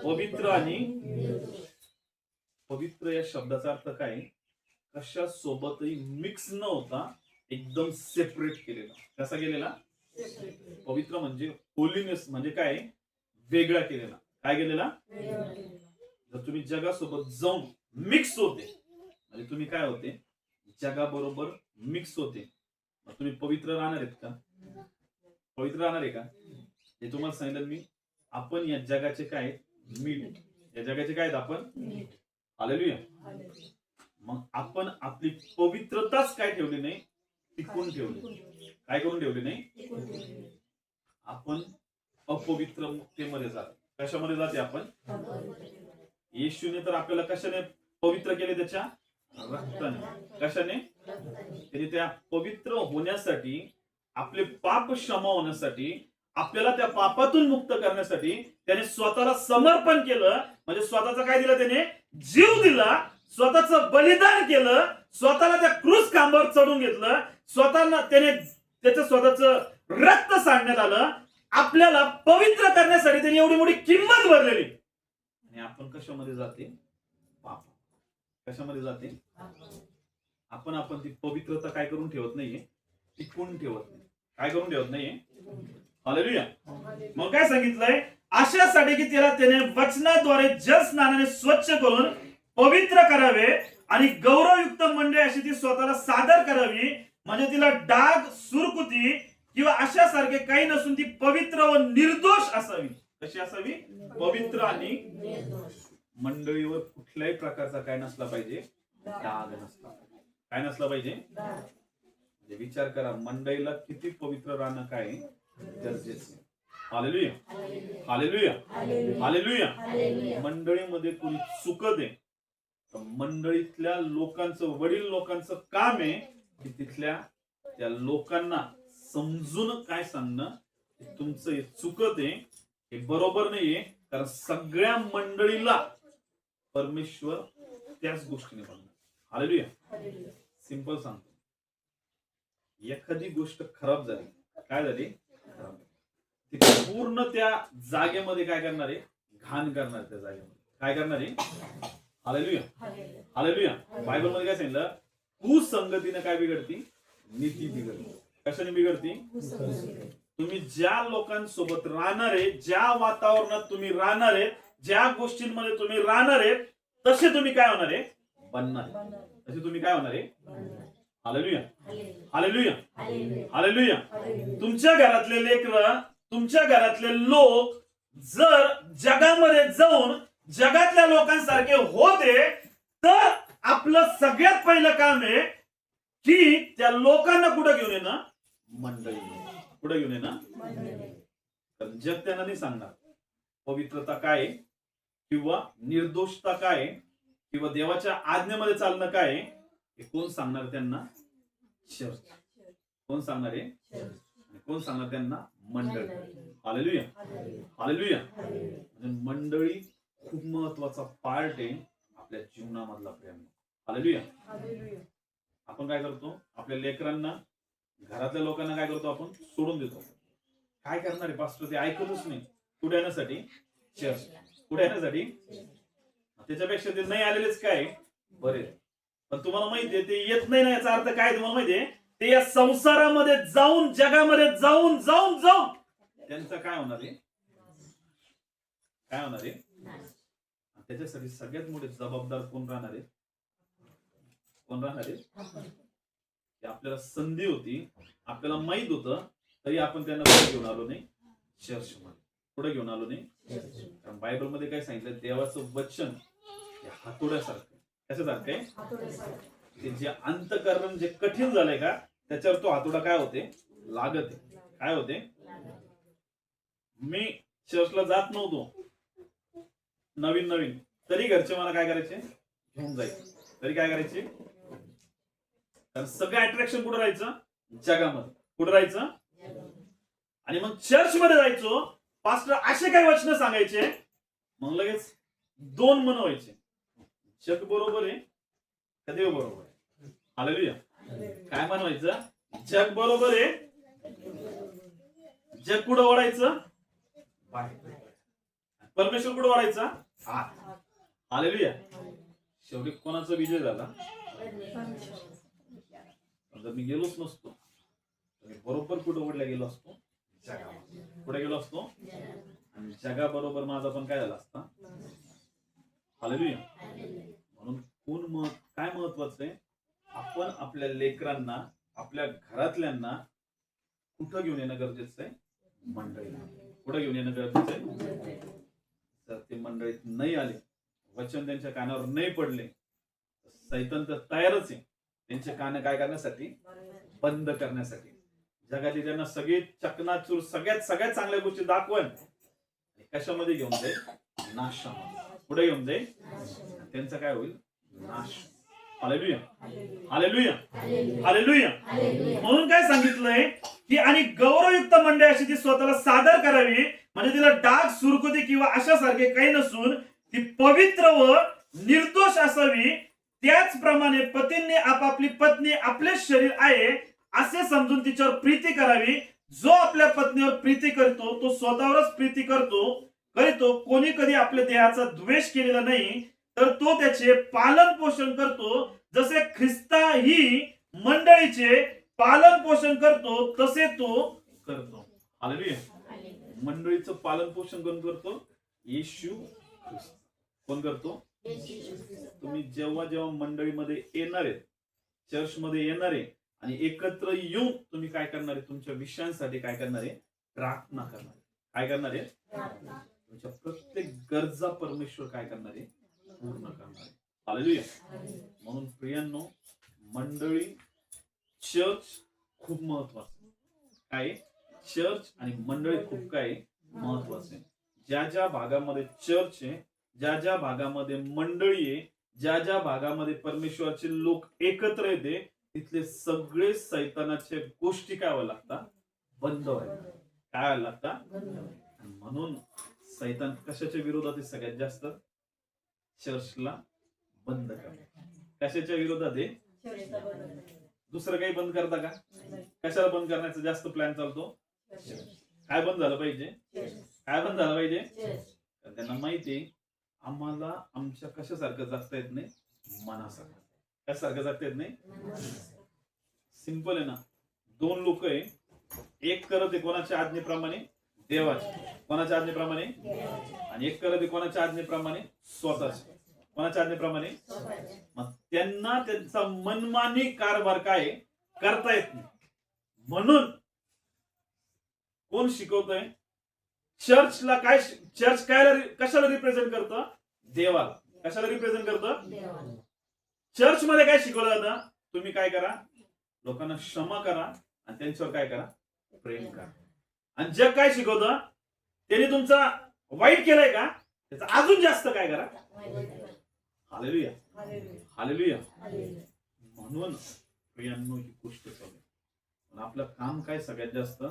पवित्र आणि पवित्र या शब्दाचा अर्थ काय? कशा सोबतही मिक्स न होता एकदम सेपरेट केलेला. कसा केलेला? पवित्र म्हणजे होलीनेस, म्हणजे काय? वेगळा केलेला. काय केलेला? जर तुम्ही जगासोबत जाऊन मिक्स होते म्हणजे तुम्ही काय होते? जगाबरोबर मिक्स होते. मग तुम्ही पवित्र राहणार आहेत का? पवित्र राहणार आहे का? हे तुम्हाला सांगितलं मी. आपण या जगाचे काय? मीठ. या जगाचे काय आहेत आपण? हालेलुया. मग आपण आपली पवित्रताच काय ठेवली नाही? टिकून ठेवली. काय करून ठेवली नाही? आपण अपवित्रतेमध्ये जातो. कशामध्ये जाते आपण? येशूने तर आपल्याला कशाने पवित्र केले? त्याच्या रक्ताने. कशाने? त्याने त्या पवित्र होण्यासाठी, आपले पाप क्षमा होण्यासाठी, आपल्याला त्या पापातून मुक्त करण्यासाठी त्याने स्वतःला समर्पण केलं. म्हणजे स्वतःचा काय दिला? त्याने जीव दिला, स्वतःचं बलिदान केलं, स्वतःला त्या क्रूस खांबावर चढून घेतलं, स्वतःला त्याने त्याचं स्वतःचं रक्त सांडण्यात आलं. आपल्याला पवित्र करण्यासाठी त्याने एवढी मोठी किंमत भरलेली. आणि आपण कशामध्ये जाते? पाप. कशामध्ये जाते? आपण ती पवित्रता काय करून ठेवत नाहीये? टिकून ठेवत नाही. काय करून ठेवत नाहीये? हालेलुया. मग काय सांगितलंय? अशासाठी की त्याने वचनाद्वारे जल स्नानाने स्वच्छ करून पवित्र करावे आणि गौरवयुक्त मंडळी अशी ती स्वतःला सादर करावी, म्हणजे तिला डाग, सुरकुती किंवा अशासारखे काही नसून ती पवित्र व निर्दोष असावी. कशी असावी? पवित्र आणि मंडळीवर कुठल्याही प्रकारचा काय नसला पाहिजे? डाग नसला पाहिजे. काय नसला पाहिजे? म्हणजे विचार करा, मंडळीला किती पवित्र राहणं काय गरजेचं. हालेलुया. हालेलुया. हालेलुया. मंडळीमध्ये कोणी चुकत आहे तर मंडळीतल्या लोकांचं, वडील लोकांचं काम आहे की तिथल्या त्या लोकांना समजून काय सांगणं, तुमचं हे चुकत आहे, हे बरोबर नाहीये. कारण सगळ्या मंडळीला परमेश्वर त्याच गोष्टीने बनणार. हालेलुया. सिंपल सांगतो, एखादी गोष्ट खराब झाली, काय झाली? खराब. ती पूर्ण त्या जागेमध्ये काय करणार आहे? घाण करणार. त्या जागेमध्ये काय करणार आहे? हालेलुया. हालेलुया. बायबल मध्ये काय सांगितलं? कुसंगतीने काय बिघडती? नीती बिघडते. कशाने बिघडती? तुम्ही ज्या लोकांसोबत राहणार आहे, ज्या वातावरणात तुम्ही राहणार आहे, ज्या गोष्टींमध्ये तुम्ही राहणार आहे, तसे तुम्ही काय होणार आहे? बनणार. तसे तुम्ही काय होणार आहे? हालेलुया. हालेलुया. हालेलुया. तुमच्या घरातले लेकरं, तुमच्या घरातले लोक जर जगामध्ये जाऊन जगातल्या लोकांसारखे होते तर आपलं सगळ्यात पहिलं काम आहे की त्या लोकांना कुठं घेऊन येणं, मंडळी कुठं घेऊन येणं. तर जग त्यांना नाही सांगणार पवित्रता काय आहे, किंवा निर्दोषता काय आहे, किंवा देवाच्या आज्ञेमध्ये चालणं काय आहे, हे कोण सांगणार त्यांना, चर्च. कोण सांगणार आहे, कोण सांगणार त्यांना, मंडळी. Hallelujah, hallelujah. म्हणजे मंडळी खूप महत्वाचा पार्ट आहे आपल्या जीवनामधला प्रेम. हालेलुया. आपण काय करतो, आपल्या लेकरांना, घरातल्या लोकांना काय करतो, आपण सोडून देतो. काय करणार आहे पास्टर, ते ऐकतच नाही. कुठे येण्यासाठी, चर्च. कुठे येण्यासाठी, त्याच्यापेक्षा ते नाही आलेलेच काय बरे. पण तुम्हाला माहितीये ते येत नाही ना, याचा अर्थ काय तुम्हाला माहितीये, ते या संसारामध्ये जाऊन, जगामध्ये जाऊन जाऊन जाऊन त्यांचं काय होणार आहे, काय होणार आहे. त्याच्यासाठी सगळ्यात मोठे जबाबदार कोण राहणार आहे, कोण राहणार आहे. आपल्याला संधी होती, आपल्याला माहित होतं, तरी आपण त्यांना पुढे घेऊन आलो नाही, चर्च मध्ये पुढे घेऊन आलो नाही. कारण बायबल मध्ये काय सांगितलं, देवाचं वचन हातोड्यासारखं. कशासारखं आहे, ते जे अंतःकरण जे कठीण झालंय का, त्याच्यावर तो हातोडा काय होते, लागत आहे. काय होते. मी चर्चला जात नव्हतो नवीन नवीन, तरी घरचे मला काय करायचे, घेऊन जायचे. तरी काय करायचे, कारण सगळं अट्रॅक्शन कुठं राहायचं, जगामध्ये. कुठं राहायचं. आणि मग चर्च मध्ये जायचो, पास्टर असे काही वचन सांगायचे, मग लगेच दोन मन व्हायचे, जग बरोबर आहे का देव बरोबर आहे. हालेलुया. काय म्हणायचं, जग बरोबर आहे, जग कुठं ओढायचं, परमेश्वर कुठं ओढायचा, आत. हालेलुया. शेवटी कोणाचा विजय झाला, जर मी गेलोच नसतो तर मी बरोबर कुठं ओढल्या गेलो असतो, जगामध्ये. कुठे गेलो असतो, आणि जगाबरोबर माझा पण काय झाला असता. हालेलुया. म्हणून कोण काय महत्वाचं आहे, आपण आपल्या लेकरांना, आपल्या घरातल्यांना कुठं घेऊन येणं गरजेचं आहे, मंडळीला. कुठं घेऊन येणं गरजेचं आहे. जर ते मंडळीत नाही आले, वचन त्यांच्या कानावर नाही पडले, सैतान तर तयारच आहे त्यांचे कान काय करण्यासाठी, बंद करण्यासाठी. जगाची त्यांना सगळी चकनाचूर, सगळ्यात चांगल्या गोष्टी दाखवून कशामध्ये घेऊन जाईल, नाशामध्ये. पुढे घेऊन जाईल, त्यांचा काय होईल, नाश. Hallelujah, hallelujah, hallelujah. म्हणून काय सांगितलंय की, आणि गौरवयुक्त मंडळी अशी ती स्वतःला सादर करावी, म्हणजे तिला डाग, सुरकुती किंवा अशासारखे काही नसून ती पवित्र व निर्दोष असावी. त्याचप्रमाणे पतींनी आपापली पत्नी आपले शरीर आहे असे समजून तिच्यावर प्रीती करावी. जो आपल्या पत्नीवर प्रीती करतो तो स्वतःवरच प्रीती करीतो. कोणी कधी आपल्या देहाचा द्वेष केलेला नाही, तर तो त्याचे पालन पोषण करतो. जसे ख्रिस्ताही मंडळीचे पालन पोषण करतो, तसे तो करतो. हालेलुया. मंडळीचं पालन पोषण कोण करतो, येशू ख्रिस्त. कोण करतो. तुम्ही जेव्हा मंडळीमध्ये येणार आहे, चर्च मध्ये येणार आहे, आणि एकत्र येऊन तुम्ही काय करणार आहे, तुमच्या विषयांसाठी काय करणार आहे, प्रार्थना करणार आहे. काय करणार आहे, तुमच्या प्रत्येक गरजा परमेश्वर काय करणार आहे, पूर्ण करणार आहे. हालेलुया. म्हणून प्रियांनो, मंडळी, चर्च खूप महत्वाचं. काय, चर्च आणि मंडळी खूप काय महत्वाचे. ज्या भागामध्ये चर्च आहे, ज्या भागामध्ये मंडळी आहे, ज्या भागामध्ये परमेश्वराचे लोक एकत्र येते, तिथले सगळे सैतानाच्या गोष्टी काय व्हायला लागतात, बंद व्हायला. काय व्हायला लागतात. म्हणून सैतान कशाच्या विरोधात आहे सगळ्यात जास्त, चर्चला बंद करणे. कशाच्या विरोधात आहे, दुसरं काही बंद करता का. कशाला बंद करण्याचा जास्त प्लॅन चालतो, काय बंद झालं पाहिजे, काय बंद झालं पाहिजे. त्यांना माहिती आम्हाला आमच्या कशासारखं जगता येत नाही, मनासारखं. कशासारखं जगता येत नाही. सिंपल आहे ना, दोन लोक आहे, एक करत आहे कोणाच्या आज्ञेप्रमाणे, देवाच्या. कोणाच्या आज्ञेप्रमाणे, आणि एक करत आहे कोणाच्या आज्ञेप्रमाणे, स्वतःच्या. कोणाच्या आज्ञेप्रमाणे. मग त्यांना त्यांचा मनमानी कारभार काय करता येत नाही. म्हणून कोण शिकवतंय, चर्चला काय, चर्च काय कशाला रिप्रेझेंट करतं, देवाला. कशाला रिप्रेझेंट करतं, चर्च मध्ये काय शिकवलं जातं? तुम्ही काय करा, लोकांना क्षमा करा आणि त्यांच्यावर काय करा, प्रेम करा. आणि जग काय शिकवतं? त्यांनी तुमचा वाईट केलंय का, त्याचा अजून जास्त काय करा. Hallelujah, hallelujah. म्हणून प्रियांनो ही गोष्ट चालू आहे. पण आपलं काम काय सगळ्यात जास्त,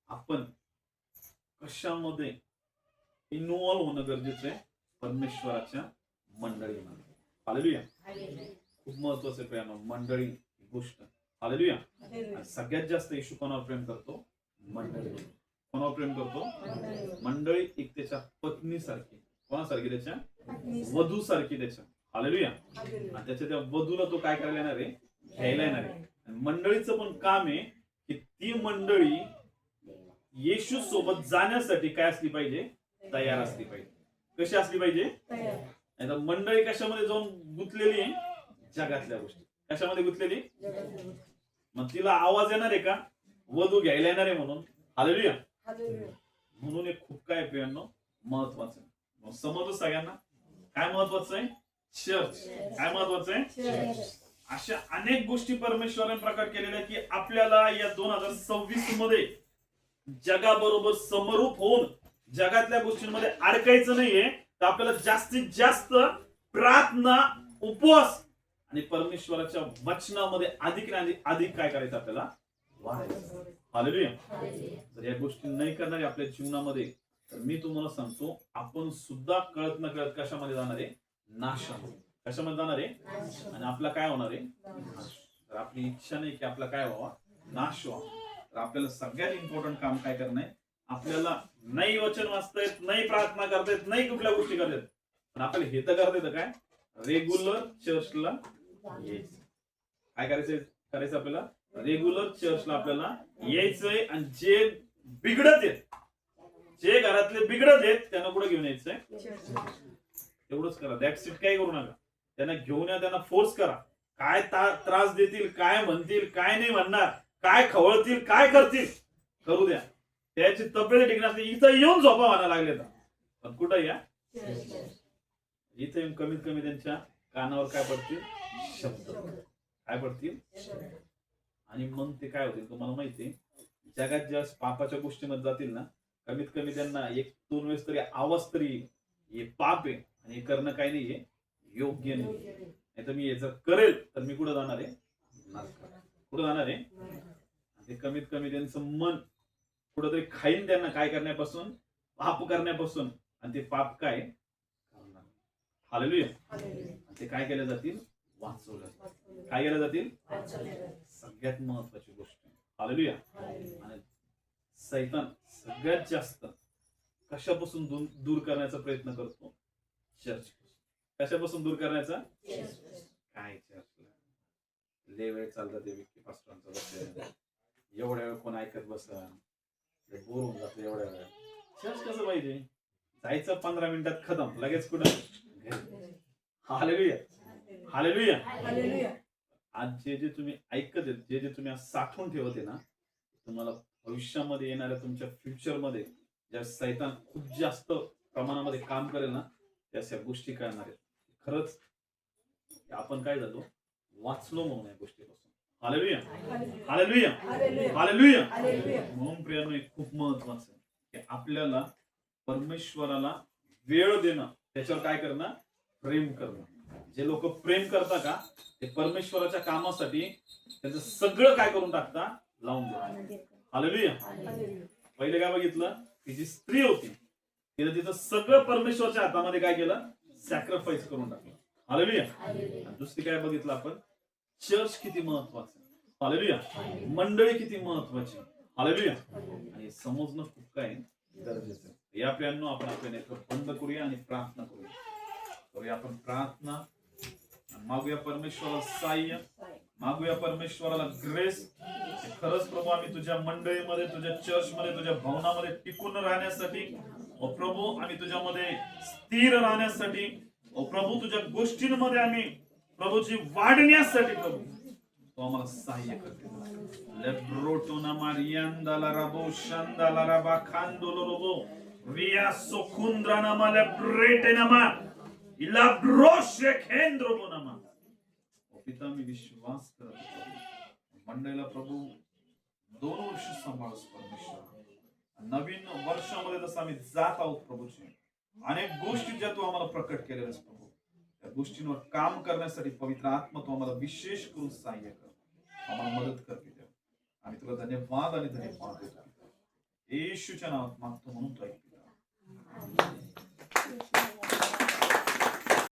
आपण कशामध्ये इन्व्हॉल्व होणं गरजेचं आहे? परमेश्वराच्या मंडळीमध्ये. हालेलुया. खूप महत्वाचं आहे प्रियांनो, मंडळी ही गोष्ट. हालेलुया. आणि सगळ्यात जास्त येशू कोणावर प्रेम करतो? मंडळी. कोणावर प्रेम करतो? मंडळी. एक त्याच्या पत्नीसारखी. कोणासारखी? त्याच्या वधूसारखी त्याच्या. हालेलुया. आणि त्याच्या त्या वधूला तो काय करायला येणार आहे? घ्यायला येणार आहे. आणि मंडळीचं पण काम आहे की ती मंडळी येशू सोबत जाण्यासाठी काय असली पाहिजे? तयार असली पाहिजे. कशी असली पाहिजे? नाही तर मंडळी कशामध्ये जाऊन गुंतलेली आहे? जगातल्या गोष्टी. कशामध्ये गुंतलेली? मग तिला आवाज येणार आहे का वधू घ्यायला येणार आहे म्हणून? हालेलुया. म्हणून एक खूप काय प्रियांनो महत्वाचं आहे. मग समजलं सगळ्यांना काय महत्वाचं आहे? चर्च. काय महत्वाचं आहे? अशा अनेक गोष्टी परमेश्वराने प्रकट केलेल्या की आपल्याला या 2026 मध्ये जगाबरोबर समरूप होऊन जगातल्या गोष्टींमध्ये अडकायचं नाहीये. तर आपल्याला जास्तीत जास्त प्रार्थना, उपवास आणि परमेश्वराच्या वचनामध्ये अधिक आणि अधिक काय करायचं? आपल्याला वाढायचं. हालेलुया. जर या गोष्टी नाही करणारे आपल्या जीवनामध्ये, तर मी तुम्हाला सांगतो आपण सुद्धा कळत न कळत कशामध्ये जाणार आहे? नाशामध्ये. कशामध्ये जाणार आहे? आणि आपला काय होणार आहे? तर आपली इच्छा नाही की आपला काय व्हावा? नाश व्हावा. तर आपल्याला सगळ्यात इम्पॉर्टंट काम काय करणं आहे? आपल्याला नाही वचन वाचता येत, नाही प्रार्थना करता येत, नाही कुठल्या गोष्टी करता येत, पण आपल्याला हे तर करता येतं काय? रेग्युलर चर्चला यायचं. काय करायचं आपल्याला? रेग्युलर चर्चला आपल्याला यायचंय. आणि जे बिघडत आहेत, जे घरातले बिघडत आहेत, त्यांना कुठे घेऊन यायचंय? एवढंच करा. That's it. काही करू नका. त्यांना घेऊन या, त्यांना फोर्स करा. काय त्रास देतील, काय म्हणतील, काय नाही म्हणणार, काय खवळतील, काय करतील, करू द्या. त्याची तब्येत ठीक नसते, इथं येऊन झोपा म्हणा लागले तर, पण कुठं या? इथं येऊन कमीत कमी त्यांच्या कानावर काय पडतील? शब्द. काय पडतील? आणि मग ते काय होतील तुम्हाला माहितीये? जगात ज्या पापाच्या गोष्टीमध्ये जातील ना, कमीत कमी त्यांना 1-2 वेळेस तरी आवाज तरी हे पाप आहे आणि हे करणं काही नाहीये, योग्य नाही तर मी हे जर करेल तर मी कुठं जाणार आहे? कुठं जाणार आहे? ते कमीत कमी त्यांचं मन कुठंतरी खाईन त्यांना काय करण्यापासून? पाप करण्यापासून. आणि ते पाप काय? हालेलुया. ते काय केले जातील? वाचवलं. काय केलं जातील? सगळ्यात महत्वाची गोष्ट. हालेलुया. आणि सैतान सगळ्यात जास्त कशापासून दूर करण्याचा प्रयत्न करतो? चर्च. कशापासून दूर करण्याचा? काय चर्चला लय वेळ चालतात ते विक्की पास्टरांचं बसले, एवढ्या वेळ कोण ऐकत बसा, बोर होऊन जातं एवढ्या वेळ. चर्च कसं पाहिजे? जायचं 15 मिनिटात खतम, लगेच कुठं? Hallelujah, hallelujah. आज जे तुम्ही ऐकत आहेत, जे तुम्ही आज साठवून ठेवते ना, तुम्हाला भविष्यामध्ये येणाऱ्या तुमच्या फ्युचरमध्ये ज्या सैतान खूप जास्त प्रमाणामध्ये काम करेल ना, त्या गोष्टी करणार आहेत. खरंच आपण काय झालो? वाचलो म्हणून या गोष्टीपासून. Hallelujah, hallelujah, hallelujah. म्हणून प्रियांनो खूप महत्वाचं आहे की आपल्याला परमेश्वराला वेळ देणं, त्याच्यावर काय करणं? प्रेम करणं. जे लोक प्रेम करतात का, ते परमेश्वराच्या कामासाठी त्यांचं सगळं काय करून टाकता? लावून देतात. हालेलुया. पहिले काय बघितलं? ती जी स्त्री होती तिने तिथं सगळं परमेश्वराच्या हातामध्ये काय केलं? सॅक्रिफाईस करून टाकलं. हालेलुया. दुसरी काय बघितलं आपण? चर्च किती महत्वाचं. हालेलुया. मंडळी किती महत्वाची. हालेलुया. आणि समजणं खूप काय गरजेचं आहे. या प्रियांनो आपण आपले नेटवर्क बंद करूया आणि प्रार्थना करूया. आपण प्रार्थना मागूया परमेश्वराला सहाय्य, मागूया परमेश्वराला ग्रेस. खरंच प्रभू आम्ही तुझ्या मंडळीमध्ये, तुझ्या चर्चमध्ये, तुझ्या भवनामध्ये टिकून राहण्यासाठी, ओ प्रभू आम्ही तुझ्यामध्ये स्थिर राहण्यासाठी, ओ प्रभू तुझ्या गोष्टींमध्ये आम्ही प्रभूची वाढण्यासाठी प्रभू तो आम्हाला सहाय्य करते. लेब्रोटोना मारियांदाला राबो शांदाला राबा खांदोलो रोबो रिया सोकुंद्राना माले ब्रेटेनामा इला ब्रोशे खेंद्रोबोनामा. पिता मी विश्वास करत होतो मंडळीला प्रभू 2 वर्ष सांभाळस परमेश्वर नवीन वर्षामध्ये जसं आम्ही जात आहोत प्रभूचे अनेक गोष्टी ज्या तू आम्हाला प्रकट केलेल्यास प्रभू त्या गोष्टींवर काम करण्यासाठी पवित्र आत्मा तू आम्हाला विशेष करून सहाय्य कर आम्हाला मदत कर पिता आम्ही तुला धन्यवाद आणि धन्यवाद देतो येशूच्या नावात मागतो म्हणून तो ऐक